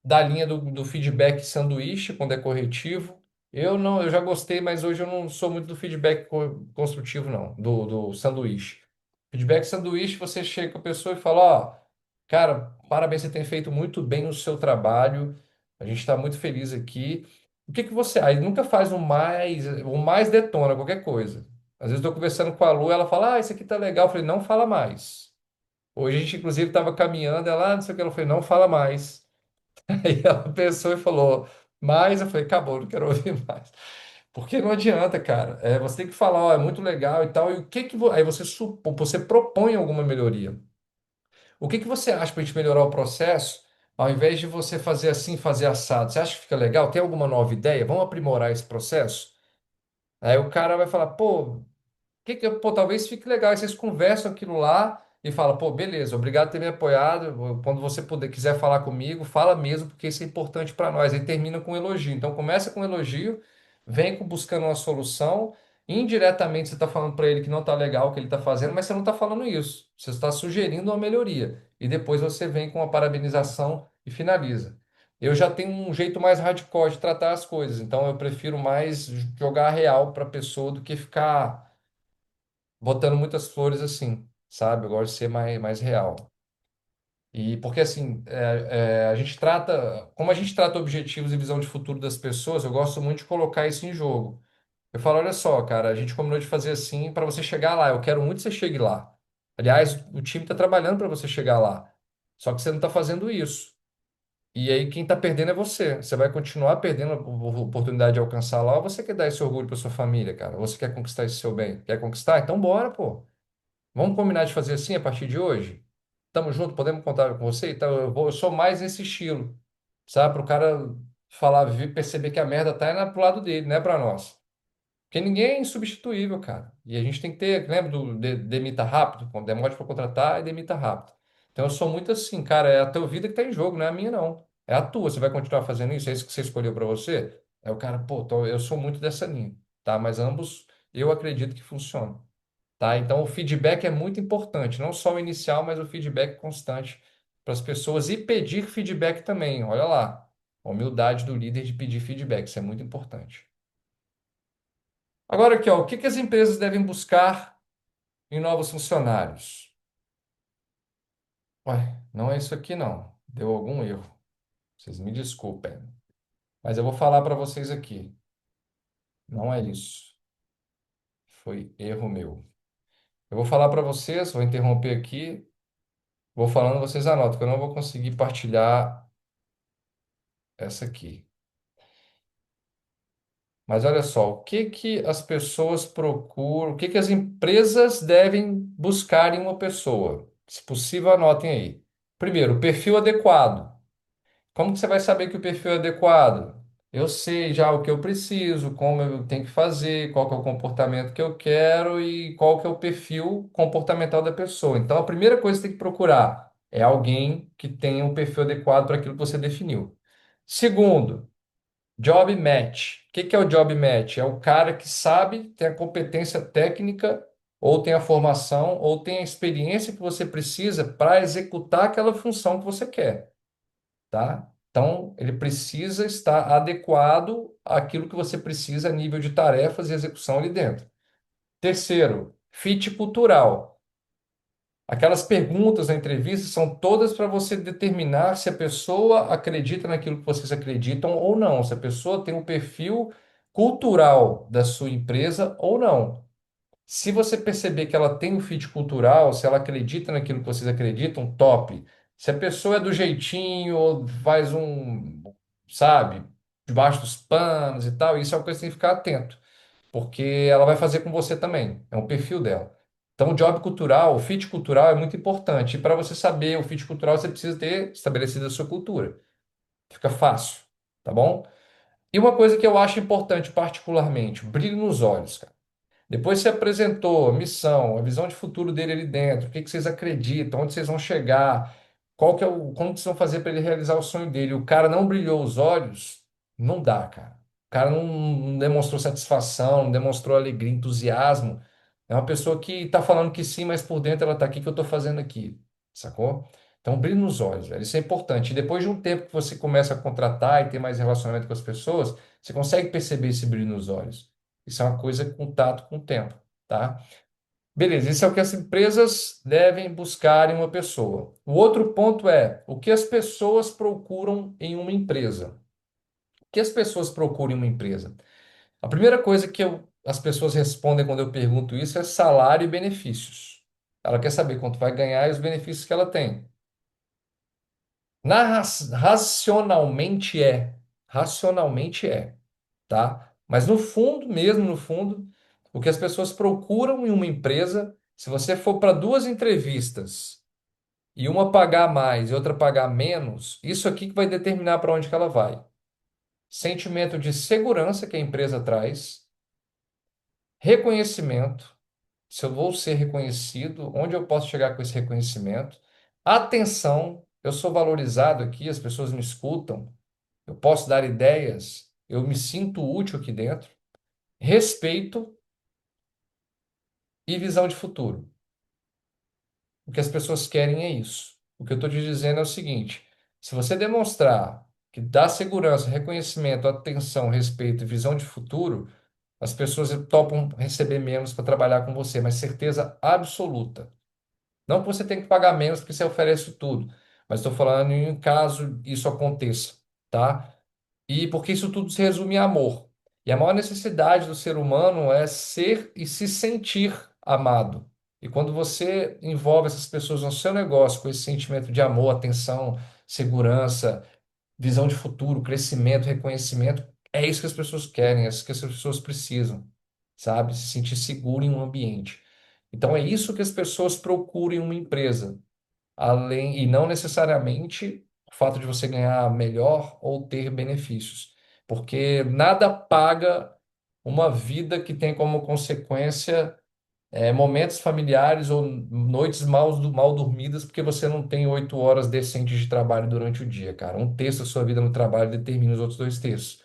da linha do feedback sanduíche, quando é corretivo. Eu não, eu já gostei, mas hoje eu não sou muito do feedback construtivo, não, do sanduíche. Feedback sanduíche, você chega com a pessoa e fala, ó, cara, parabéns, você tem feito muito bem o seu trabalho, a gente está muito feliz aqui. O que que você... Aí nunca faz o mais detona qualquer coisa. Às vezes estou conversando com a Lu, ela fala, isso aqui tá legal. Eu falei, não fala mais. Hoje a gente, inclusive, estava caminhando, ela, não sei o que, ela falou, não fala mais. Aí ela pensou e falou, mas eu falei, acabou, não quero ouvir mais. Porque não adianta, cara. Você tem que falar, ó, é muito legal e tal. E o que que aí você propõe alguma melhoria. O que que você acha para a gente melhorar o processo, ao invés de você fazer assim, fazer assado? Você acha que fica legal? Tem alguma nova ideia? Vamos aprimorar esse processo? Aí o cara vai falar, pô, pô, talvez fique legal. Aí vocês conversam aquilo lá e fala, pô, beleza, obrigado por ter me apoiado. Quando você quiser falar comigo, fala mesmo, porque isso é importante para nós. Aí termina com um elogio. Então começa com um elogio, vem buscando uma solução. Indiretamente você está falando para ele que não está legal o que ele está fazendo, mas você não está falando isso. Você está sugerindo uma melhoria. E depois você vem com a parabenização e finaliza. Eu já tenho um jeito mais hardcore de tratar as coisas, então eu prefiro mais jogar a real para a pessoa do que ficar botando muitas flores assim, sabe? Eu gosto de ser mais real. E porque assim, a gente trata, como a gente trata objetivos e visão de futuro das pessoas, eu gosto muito de colocar isso em jogo. Eu falo, olha só, cara, a gente combinou de fazer assim para você chegar lá. Eu quero muito que você chegue lá. Aliás, o time está trabalhando para você chegar lá. Só que você não está fazendo isso. E aí quem está perdendo é você. Você vai continuar perdendo a oportunidade de alcançar lá, ou você quer dar esse orgulho para sua família, cara? Ou você quer conquistar esse seu bem? Quer conquistar? Então bora, pô. Vamos combinar de fazer assim a partir de hoje? Tamo junto, podemos contar com você? Então eu sou mais nesse estilo, sabe? Para o cara falar, perceber que a merda tá pro lado dele, não é para nós. Porque ninguém é insubstituível, cara. E a gente tem que ter, lembra do demita rápido? Quando demora para contratar, e demita rápido. Então eu sou muito assim, cara, é a tua vida que tá em jogo, não é a minha, não. É a tua. Você vai continuar fazendo isso? É isso que você escolheu para você? Aí o cara, pô, eu sou muito dessa linha, tá? Mas ambos eu acredito que funcionam. Tá? Então, o feedback é muito importante, não só o inicial, mas o feedback constante para as pessoas e pedir feedback também. Olha lá. A humildade do líder de pedir feedback, isso é muito importante. Agora aqui, ó, o que que as empresas devem buscar em novos funcionários? Ué, não é isso aqui não. Deu algum erro. Vocês me desculpem. Mas eu vou falar para vocês aqui. Não é isso. Foi erro meu. Eu vou falar para vocês, vou interromper aqui, vou falando, vocês anotam, que eu não vou conseguir partilhar essa aqui. Mas olha só, o que que as pessoas procuram, o que que as empresas devem buscar em uma pessoa? Se possível, anotem aí. Primeiro, o perfil adequado. Como que você vai saber que o perfil é adequado? Eu sei já o que eu preciso, como eu tenho que fazer, qual que é o comportamento que eu quero e qual que é o perfil comportamental da pessoa. Então, a primeira coisa que você tem que procurar é alguém que tenha um perfil adequado para aquilo que você definiu. Segundo, job match. O que que é o job match? É o cara que sabe, tem a competência técnica, ou tem a formação, ou tem a experiência que você precisa para executar aquela função que você quer, tá? Então, ele precisa estar adequado àquilo que você precisa a nível de tarefas e execução ali dentro. Terceiro, fit cultural. Aquelas perguntas na entrevista são todas para você determinar se a pessoa acredita naquilo que vocês acreditam ou não, se a pessoa tem um perfil cultural da sua empresa ou não. Se você perceber que ela tem um fit cultural, se ela acredita naquilo que vocês acreditam, top. Se a pessoa é do jeitinho, ou faz um, sabe, debaixo dos panos e tal, isso é uma coisa que você tem que ficar atento, porque ela vai fazer com você também, é um perfil dela. Então, o job cultural, o fit cultural é muito importante. E para você saber o fit cultural, você precisa ter estabelecido a sua cultura. Fica fácil, tá bom? E uma coisa que eu acho importante, particularmente, brilho nos olhos, cara. Depois você apresentou a missão, a visão de futuro dele ali dentro, o que que vocês acreditam, onde vocês vão chegar, qual que é o, como que vocês vão fazer para ele realizar o sonho dele. O cara não brilhou os olhos, não dá, cara. O cara não demonstrou satisfação, não demonstrou alegria, entusiasmo. É uma pessoa que está falando que sim, mas por dentro ela está aqui, o que eu estou fazendo aqui, sacou? Então, brilho nos olhos, velho. Isso é importante. E depois de um tempo que você começa a contratar e ter mais relacionamento com as pessoas, você consegue perceber esse brilho nos olhos. Isso é uma coisa contato com o tempo, tá? Beleza, isso é o que as empresas devem buscar em uma pessoa. O outro ponto é o que as pessoas procuram em uma empresa. O que as pessoas procuram em uma empresa? A primeira coisa que as pessoas respondem quando eu pergunto isso é salário e benefícios. Ela quer saber quanto vai ganhar e os benefícios que ela tem. Racionalmente é. Racionalmente é, tá? Mas no fundo, mesmo no fundo, o que as pessoas procuram em uma empresa, se você for para duas entrevistas e uma pagar mais e outra pagar menos, isso aqui que vai determinar para onde que ela vai. Sentimento de segurança que a empresa traz, reconhecimento, se eu vou ser reconhecido, onde eu posso chegar com esse reconhecimento, atenção, eu sou valorizado aqui, as pessoas me escutam, eu posso dar ideias, eu me sinto útil aqui dentro, respeito e visão de futuro. O que as pessoas querem é isso. O que eu estou te dizendo é o seguinte: se você demonstrar que dá segurança, reconhecimento, atenção, respeito e visão de futuro, as pessoas topam receber menos para trabalhar com você, mas certeza absoluta. Não que você tem que pagar menos porque você oferece tudo, mas estou falando em caso isso aconteça, tá? E porque isso tudo se resume em amor. E a maior necessidade do ser humano é ser e se sentir amado. E quando você envolve essas pessoas no seu negócio com esse sentimento de amor, atenção, segurança, visão de futuro, crescimento, reconhecimento, é isso que as pessoas querem, é isso que as pessoas precisam, sabe? Se sentir seguro em um ambiente. Então é isso que as pessoas procuram em uma empresa além e não necessariamente o fato de você ganhar melhor ou ter benefícios, porque nada paga uma vida que tem como consequência momentos familiares ou noites mal dormidas porque você não tem 8 horas decentes de trabalho durante o dia, cara. Um terço da sua vida no trabalho determina os outros dois terços.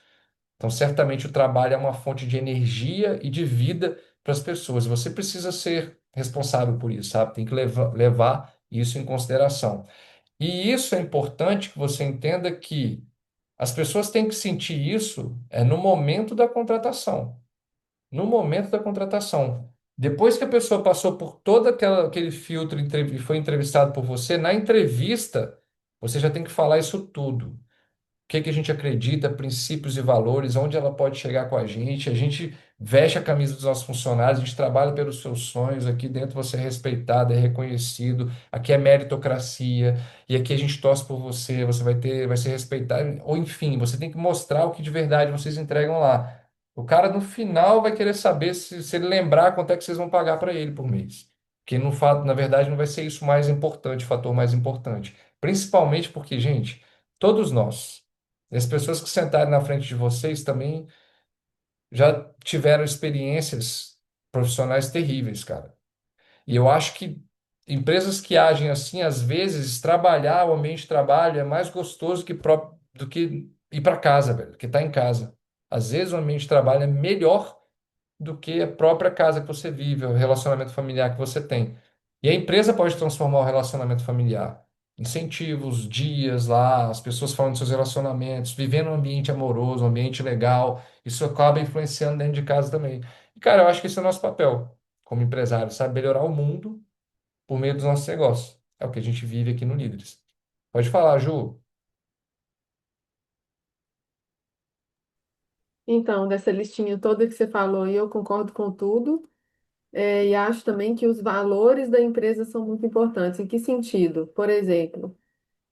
Então, certamente o trabalho é uma fonte de energia e de vida para as pessoas. Você precisa ser responsável por isso, sabe? Tem que levar isso em consideração. E isso é importante que você entenda que As pessoas têm que sentir isso no momento da contratação. No momento da contratação. Depois que a pessoa passou por todo aquele filtro e foi entrevistado por você, na entrevista, você já tem que falar isso tudo. Que a gente acredita, princípios e valores, onde ela pode chegar com a gente veste a camisa dos nossos funcionários, a gente trabalha pelos seus sonhos, aqui dentro você é respeitado, é reconhecido, aqui é meritocracia, e aqui a gente torce por você, você vai ser respeitado, ou enfim, você tem que mostrar o que de verdade vocês entregam lá. O cara no final vai querer saber se ele lembrar quanto é que vocês vão pagar para ele por mês. Que no fato, na verdade, não vai ser isso mais importante, o fator mais importante. Principalmente porque, gente, todos nós. E as pessoas que sentarem na frente de vocês também já tiveram experiências profissionais terríveis, cara. E eu acho que empresas que agem assim, às vezes, trabalhar, o ambiente de trabalho é mais gostoso do que ir para casa, velho, que tá em casa. Às vezes o ambiente de trabalho é melhor do que a própria casa que você vive, o relacionamento familiar que você tem. E a empresa pode transformar o relacionamento familiar. Incentivos, dias lá, as pessoas falando dos seus relacionamentos, vivendo um ambiente amoroso, um ambiente legal, isso acaba influenciando dentro de casa também. E, cara, eu acho que esse é o nosso papel como empresário, sabe? Melhorar o mundo por meio dos nossos negócios. É o que a gente vive aqui no Líderes. Pode falar, Ju. Então, dessa listinha toda que você falou, eu concordo com tudo. E acho também que os valores da empresa são muito importantes. Em que sentido? Por exemplo,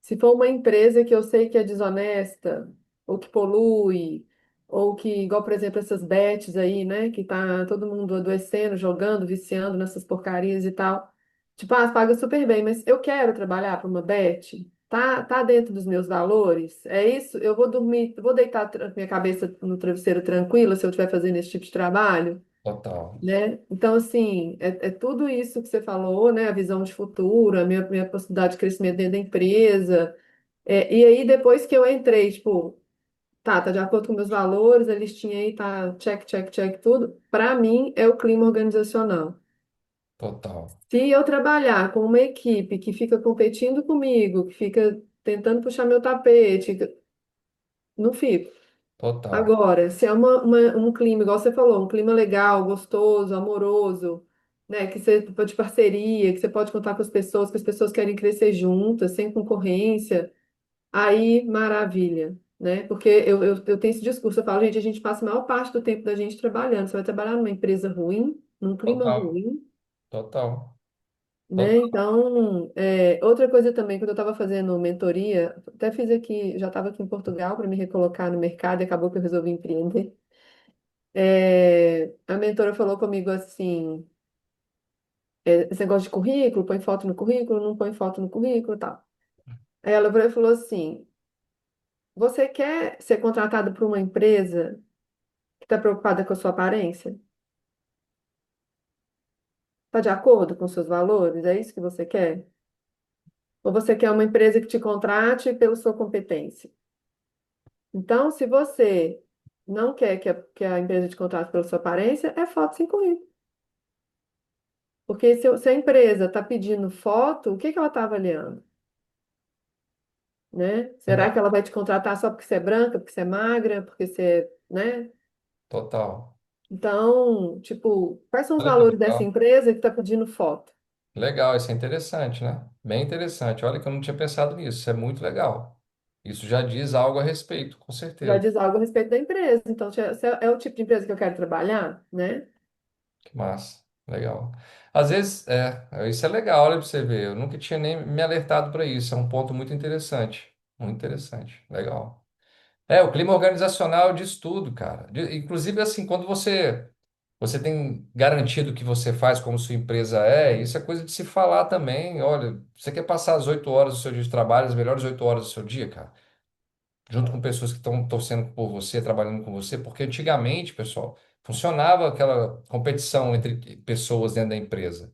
se for uma empresa que eu sei que é desonesta, ou que polui, ou que, igual, por exemplo, essas bets aí, né, que tá todo mundo adoecendo, jogando, viciando nessas porcarias e tal. Tipo, paga super bem, mas eu quero trabalhar para uma bet? Tá dentro dos meus valores? É isso? Eu vou dormir, vou deitar minha cabeça no travesseiro tranquila se eu estiver fazendo esse tipo de trabalho? Total. Né? Então, assim, é tudo isso que você falou, né? A visão de futuro, a minha possibilidade de crescimento dentro da empresa. E aí, depois que eu entrei, tipo, tá de acordo com meus valores, a listinha aí tá check, check, check, tudo. Para mim, é o clima organizacional. Total. Se eu trabalhar com uma equipe que fica competindo comigo, que fica tentando puxar meu tapete, não fico. Total. Agora, se é um clima, igual você falou, um clima legal, gostoso, amoroso, né, que você de parceria, que você pode contar com as pessoas, que as pessoas querem crescer juntas, sem concorrência, aí maravilha, né? Porque eu tenho esse discurso, eu falo, gente, a gente passa a maior parte do tempo da gente trabalhando. Você vai trabalhar numa empresa ruim, num clima Total. ruim, Total. né? Total. Então, outra coisa também, quando eu estava fazendo mentoria, até fiz aqui, já estava aqui em Portugal para me recolocar no mercado e acabou que eu resolvi empreender. A mentora falou comigo assim, esse negócio de currículo, põe foto no currículo, não põe foto no currículo e tal. Aí ela virou e falou assim, você quer ser contratado por uma empresa que está preocupada com a sua aparência? Está de acordo com os seus valores? É isso que você quer? Ou você quer uma empresa que te contrate pela sua competência? Então, se você não quer que a empresa te contrate pela sua aparência, é foto sem currículo. Porque se a empresa está pedindo foto, o que que ela está avaliando? Né? Será que Legal. ela vai te contratar só porque você é branca, porque você é magra, porque você é, né? Total. Então, tipo, quais são os Olha que valores dessa legal. empresa que está pedindo foto? Legal, isso é interessante, né? Bem interessante. Olha que eu não tinha pensado nisso. Isso é muito legal. Isso já diz algo a respeito, com Já certeza. diz algo a respeito da empresa. Então, se é o tipo de empresa que eu quero trabalhar, né? Que massa. Legal. Às vezes, isso é legal, olha para você ver. Eu nunca tinha nem me alertado para isso. É um ponto muito interessante. Muito interessante. Legal. O clima organizacional diz tudo, cara. Inclusive, assim, quando você tem garantido o que você faz, como sua empresa isso é coisa de se falar também. Olha, você quer passar as 8 horas do seu dia de trabalho, as melhores 8 horas do seu dia, cara, junto com pessoas que estão torcendo por você, trabalhando com você, porque antigamente, pessoal, funcionava aquela competição entre pessoas dentro da empresa.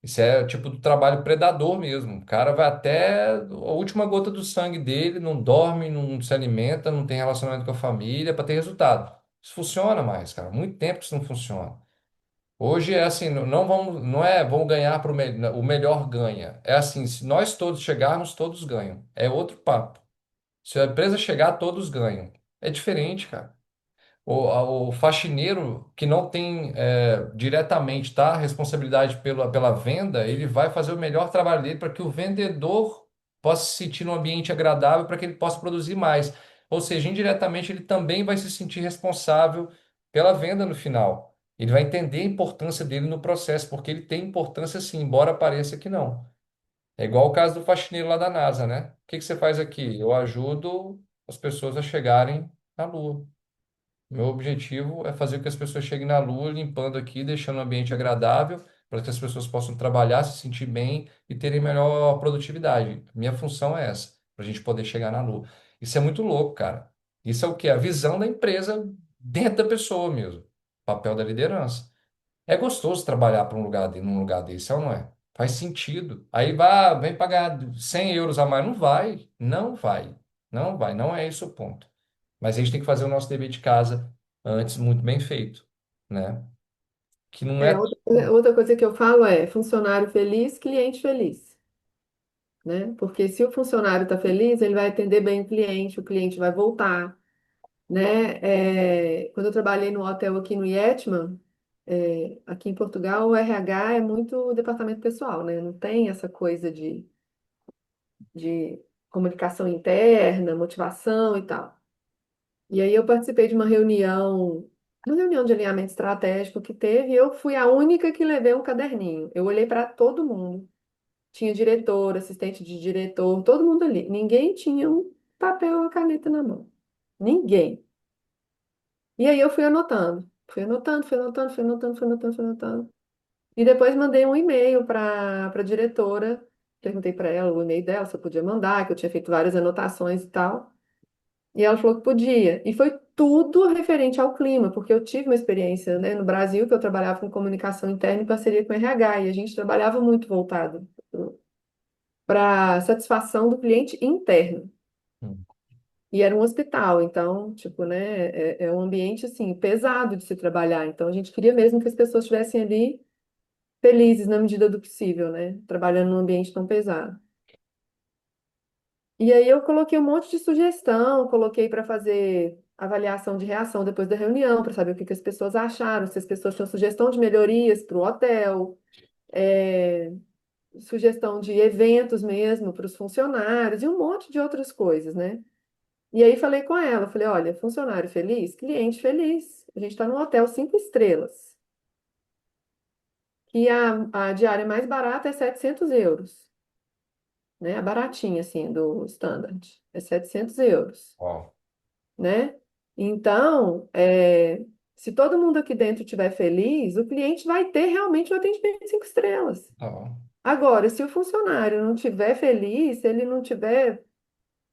Isso é tipo do trabalho predador mesmo. O cara vai até a última gota do sangue dele, não dorme, não se alimenta, não tem relacionamento com a família para ter resultado. Isso funciona mais, cara. Muito tempo que isso não funciona. Hoje é assim, não vamos, não é vamos ganhar para o melhor ganha. É assim, se nós todos chegarmos, todos ganham. É outro papo. Se a empresa chegar, todos ganham. É diferente, cara. O faxineiro que não tem diretamente, tá, responsabilidade pela venda, ele vai fazer o melhor trabalho dele para que o vendedor possa se sentir num ambiente agradável para que ele possa produzir mais. Ou seja, indiretamente ele também vai se sentir responsável pela venda no final. Ele vai entender a importância dele no processo, porque ele tem importância sim, embora pareça que não. É igual o caso do faxineiro lá da NASA, né? O que que você faz aqui? Eu ajudo as pessoas a chegarem na Lua. Meu objetivo é fazer com que as pessoas cheguem na Lua, limpando aqui, deixando o ambiente agradável, para que as pessoas possam trabalhar, se sentir bem e terem melhor produtividade. Minha função é essa, para a gente poder chegar na Lua. Isso é muito louco, cara. Isso é o quê? A visão da empresa dentro da pessoa mesmo. Papel da liderança. É gostoso trabalhar para um lugar, num lugar desse, é ou não é? Faz sentido. Aí vai, vem pagar 100 euros a mais. Não vai, não vai, não vai. Não é esse o ponto. Mas a gente tem que fazer o nosso dever de casa antes, muito bem feito, né? Que não é. Outra coisa que eu falo é funcionário feliz, cliente feliz, né? Porque se o funcionário está feliz, ele vai atender bem o cliente vai voltar, né? Quando eu trabalhei no hotel aqui no Yetman, aqui em Portugal, o RH é muito departamento pessoal, né? Não tem essa coisa de comunicação interna, motivação e tal. E aí eu participei de uma reunião de alinhamento estratégico que teve, e eu fui a única que levei um caderninho. Eu olhei para todo mundo. Tinha diretor, assistente de diretor, todo mundo ali. Ninguém tinha um papel ou uma caneta na mão. Ninguém. E aí eu fui anotando. Fui anotando, fui anotando, fui anotando, fui anotando, fui anotando. E depois mandei um e-mail para a diretora. Perguntei para ela o e-mail dela, se eu podia mandar, que eu tinha feito várias anotações e tal. E ela falou que podia. E foi tudo referente ao clima, porque eu tive uma experiência, né, no Brasil, que eu trabalhava com comunicação interna em parceria com o RH, e a gente trabalhava muito voltado para satisfação do cliente interno. Hum. E era um hospital, então, tipo, né, é um ambiente, assim, pesado de se trabalhar. Então, a gente queria mesmo que as pessoas estivessem ali felizes na medida do possível, né, trabalhando num ambiente tão pesado. E aí eu coloquei um monte de sugestão, coloquei para fazer avaliação de reação depois da reunião, para saber o que que as pessoas acharam, se as pessoas tinham sugestão de melhorias para o hotel, é, sugestão de eventos mesmo para os funcionários e um monte de outras coisas, né? E aí falei com ela, falei, olha, funcionário feliz, cliente feliz. A gente está num hotel 5 estrelas, que a diária mais barata é 700 euros, né? A baratinha, assim, do standard, é 700 euros. Ó, Né? Então, se todo mundo aqui dentro estiver feliz, o cliente vai ter realmente um atendimento de 5 estrelas. ó, Agora, se o funcionário não estiver feliz, se ele não estiver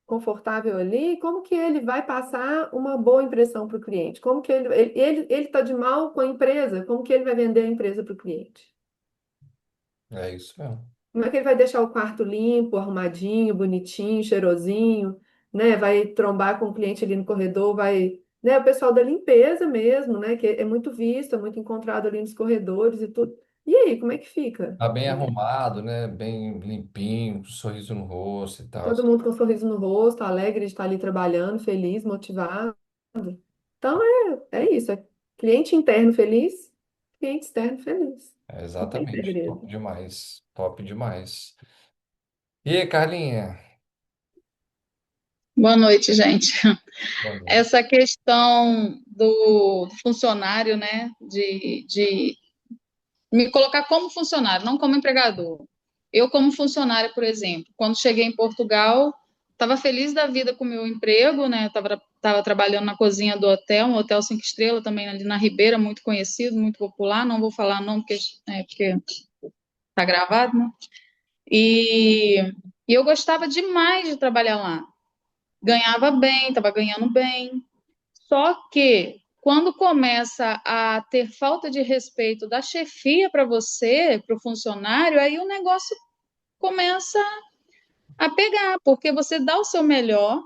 confortável ali, como que ele vai passar uma boa impressão para o cliente? Como que ele está de mal com a empresa? Como que ele vai vender a empresa para o cliente? é isso mesmo. Como é que ele vai deixar o quarto limpo, arrumadinho, bonitinho, cheirosinho, né? Vai trombar com o cliente ali no corredor, vai, né? O pessoal da limpeza mesmo, né? Que é muito visto, é muito encontrado ali nos corredores e tudo. E aí, como é que fica? Tá bem arrumado, né? Bem limpinho, com sorriso no rosto e tal. Todo mundo com um sorriso no rosto, alegre de estar ali trabalhando, feliz, motivado. Então é isso, é cliente interno feliz, cliente externo feliz. É, Não tem exatamente. Top segredo. demais. Top demais. E aí, Carlinha? Boa noite, gente. Boa noite. Essa questão do funcionário, né, de me colocar como funcionário, não como empregador. Eu, como funcionária, por exemplo, quando cheguei em Portugal, estava feliz da vida com o meu emprego, né? Estava trabalhando na cozinha do hotel, um hotel 5 estrelas também ali na Ribeira, muito conhecido, muito popular. Não vou falar não, porque tá gravado, né? E, e eu gostava demais de trabalhar lá. Ganhava bem, estava ganhando bem. Só que quando começa a ter falta de respeito da chefia para você, para o funcionário, aí o negócio começa a pegar, porque você dá o seu melhor.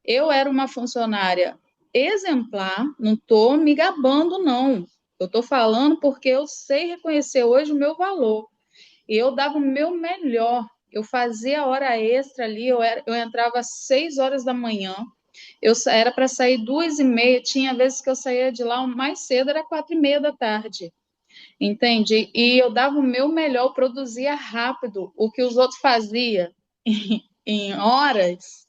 Eu era uma funcionária exemplar, não estou me gabando, não. Eu estou falando porque eu sei reconhecer hoje o meu valor. E eu dava o meu melhor. Eu fazia hora extra ali, eu entrava às 6 horas da manhã, era para sair 2h30, tinha vezes que eu saía de lá mais cedo, era 4h30 da tarde, entende? E eu dava o meu melhor, eu produzia rápido, o que os outros faziam em horas,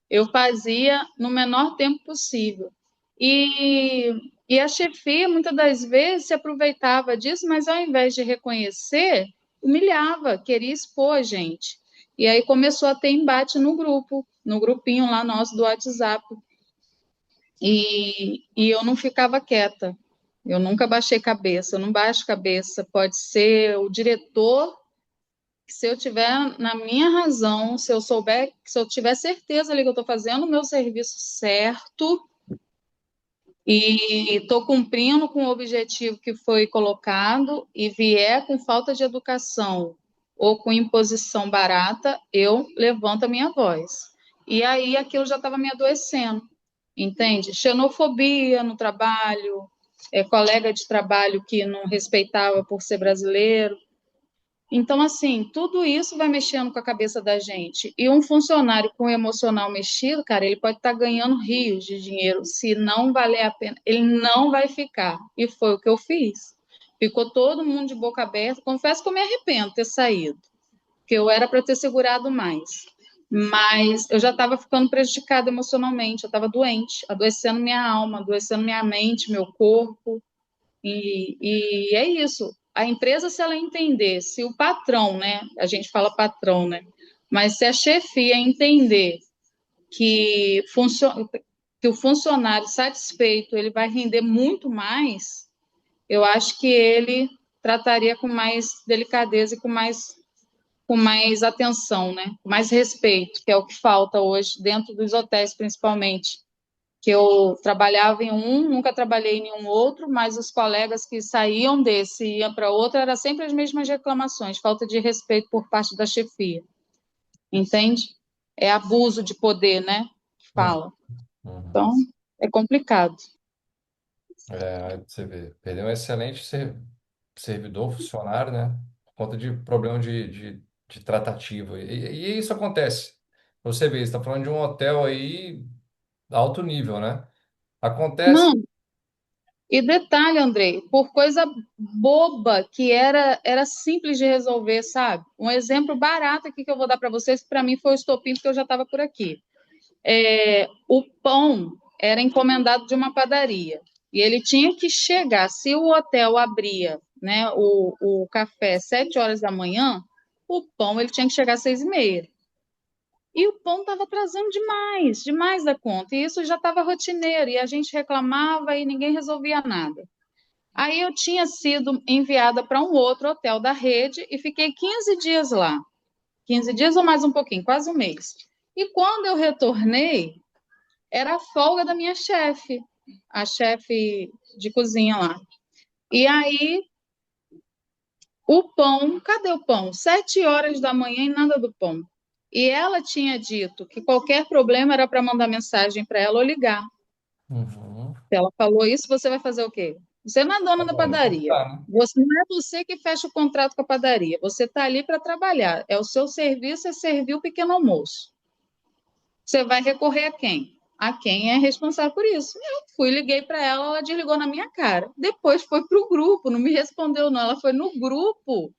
eu fazia no menor tempo possível. E a chefia, muitas das vezes, se aproveitava disso, mas ao invés de reconhecer, humilhava, queria expor a gente. E aí começou a ter embate no grupo, no grupinho lá nosso do WhatsApp. E eu não ficava quieta. Eu nunca baixei cabeça, eu não baixo cabeça. Pode ser o diretor, se eu tiver na minha razão, se eu souber, se eu tiver certeza ali que eu estou fazendo o meu serviço certo, e estou cumprindo com o objetivo que foi colocado e vier com falta de educação ou com imposição barata, eu levanto a minha voz. E aí aquilo já estava me adoecendo, entende? Xenofobia no trabalho, colega de trabalho que não respeitava por ser brasileiro. Então, assim, tudo isso vai mexendo com a cabeça da gente. E um funcionário com o emocional mexido, cara, ele pode estar ganhando rios de dinheiro. Se não valer a pena, ele não vai ficar. E foi o que eu fiz. Ficou todo mundo de boca aberta. Confesso que eu me arrependo de ter saído, porque eu era para ter segurado mais. Mas eu já estava ficando prejudicada emocionalmente, eu estava doente, adoecendo minha alma, adoecendo minha mente, meu corpo. E é isso. A empresa, se ela entender, se o patrão, né? A gente fala patrão, né? Mas se a chefia entender que, que o funcionário satisfeito ele vai render muito mais, eu acho que ele trataria com mais delicadeza e com mais atenção, né? Com mais respeito, que é o que falta hoje dentro dos hotéis, principalmente que eu trabalhava em um, nunca trabalhei em nenhum outro, mas os colegas que saíam desse e iam para outro, eram sempre as mesmas reclamações, falta de respeito por parte da chefia, entende? É abuso de poder, né? Que Uhum. fala. Uhum. Então, é complicado. Aí você vê, perdeu um excelente servidor, funcionário, né? Por conta de problema de tratativa. E isso acontece. Você vê, você está falando de um hotel aí alto nível, né? Acontece. Não, e detalhe, Andrei, por coisa boba que era simples de resolver, sabe? Um exemplo barato aqui que eu vou dar para vocês, que para mim foi o estopim, porque eu já estava por aqui. O pão era encomendado de uma padaria e ele tinha que chegar. Se o hotel abria, né, o café às 7 horas da manhã, o pão ele tinha que chegar às 6h30. E o pão estava atrasando demais, demais da conta. E isso já estava rotineiro e a gente reclamava e ninguém resolvia nada. Aí eu tinha sido enviada para um outro hotel da rede e fiquei 15 dias lá. 15 dias ou mais um pouquinho, quase um mês. E quando eu retornei, era a folga da minha chefe, a chefe de cozinha lá. E aí, o pão, cadê o pão? 7 horas da manhã e nada do pão. E ela tinha dito que qualquer problema era para mandar mensagem para ela ou ligar. Uhum. Se ela falou isso, você vai fazer o quê? Você não é dona da Agora, padaria. tá, né? Não é você que fecha o contrato com a padaria. Você está ali para trabalhar. É o seu serviço, é servir o pequeno almoço. Você vai recorrer a quem? A quem é responsável por isso. Eu fui, liguei para ela, ela desligou na minha cara. Depois foi para o grupo, não me respondeu, não. Ela foi no grupo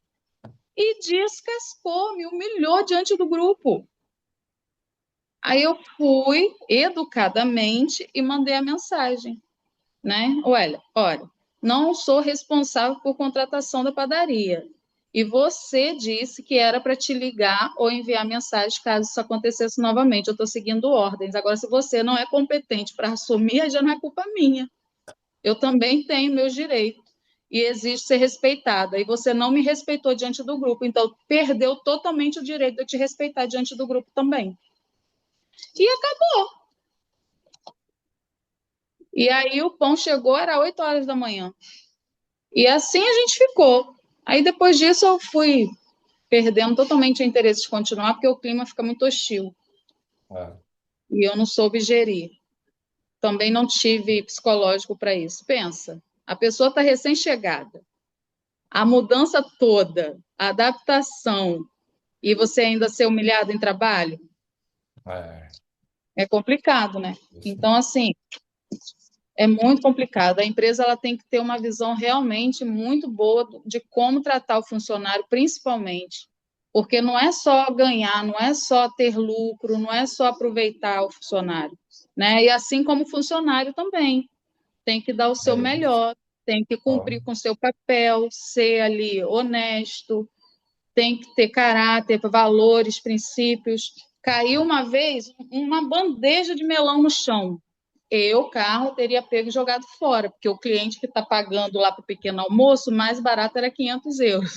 e descascou, me humilhou diante do grupo. Aí eu fui educadamente e mandei a mensagem, né? Olha, não sou responsável por contratação da padaria. E você disse que era para te ligar ou enviar mensagem caso isso acontecesse novamente. Eu estou seguindo ordens. Agora, se você não é competente para assumir, já não é culpa minha. Eu também tenho meus direitos e exijo ser respeitada. E você não me respeitou diante do grupo, então perdeu totalmente o direito de eu te respeitar diante do grupo também. E acabou. E aí o pão chegou, era 8 horas da manhã. E assim a gente ficou. Aí depois disso eu fui perdendo totalmente o interesse de continuar, porque o clima fica muito hostil. É. E eu não soube gerir. Também não tive psicológico para isso. Pensa, a pessoa está recém-chegada. A mudança toda, a adaptação, e você ainda ser humilhado em trabalho? É, É complicado, né? isso. Então, assim, é muito complicado. A empresa ela tem que ter uma visão realmente muito boa de como tratar o funcionário, principalmente. Porque não é só ganhar, não é só ter lucro, não é só aproveitar o funcionário, né? E assim como o funcionário também tem que dar o seu É isso. melhor, tem que Ó, cumprir com o seu papel, ser ali honesto, tem que ter caráter, valores, princípios. Caiu uma vez uma bandeja de melão no chão. Eu, Carla, teria pego e jogado fora, porque o cliente que está pagando lá para o pequeno almoço, o mais barato era 500 euros.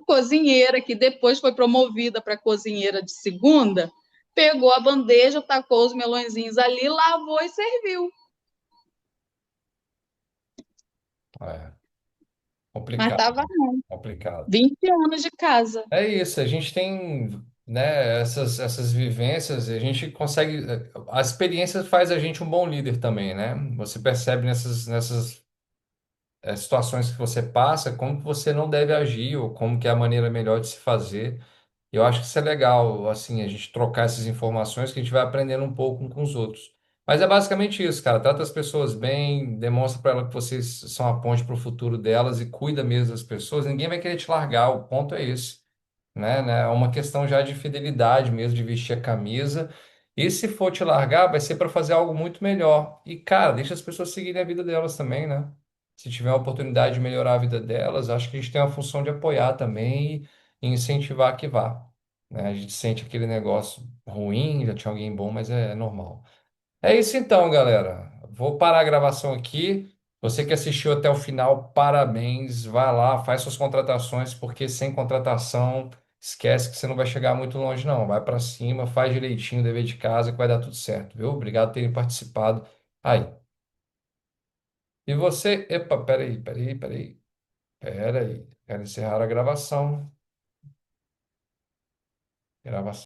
Cozinheira, que depois foi promovida para cozinheira de segunda, pegou a bandeja, tacou os melõezinhos ali, lavou e serviu. é, Mas complicado, estava complicado. 20 anos de casa. É isso, a gente tem, né, essas vivências, e a gente consegue. A experiência faz a gente um bom líder também, né? Você percebe nessas situações que você passa, como que você não deve agir, ou como que é a maneira melhor de se fazer. Eu acho que isso é legal, assim, a gente trocar essas informações que a gente vai aprendendo um pouco um com os outros. Mas é basicamente isso, cara. Trata as pessoas bem, demonstra para elas que vocês são a ponte para o futuro delas e cuida mesmo das pessoas. Ninguém vai querer te largar, o ponto é esse, né? É uma questão já de fidelidade mesmo, de vestir a camisa. E se for te largar, vai ser para fazer algo muito melhor. E, cara, deixa as pessoas seguirem a vida delas também, né? Se tiver a oportunidade de melhorar a vida delas, acho que a gente tem a função de apoiar também e incentivar que vá, né? A gente sente aquele negócio ruim, já tinha alguém bom, mas é normal. É isso então, galera. Vou parar a gravação aqui. Você que assistiu até o final, parabéns. Vai lá, faz suas contratações, porque sem contratação, esquece que você não vai chegar muito longe, não. Vai para cima, faz direitinho o dever de casa que vai dar tudo certo, viu? Obrigado por terem participado. Aí. E você? Epa, peraí. Quero encerrar a gravação. Gravação.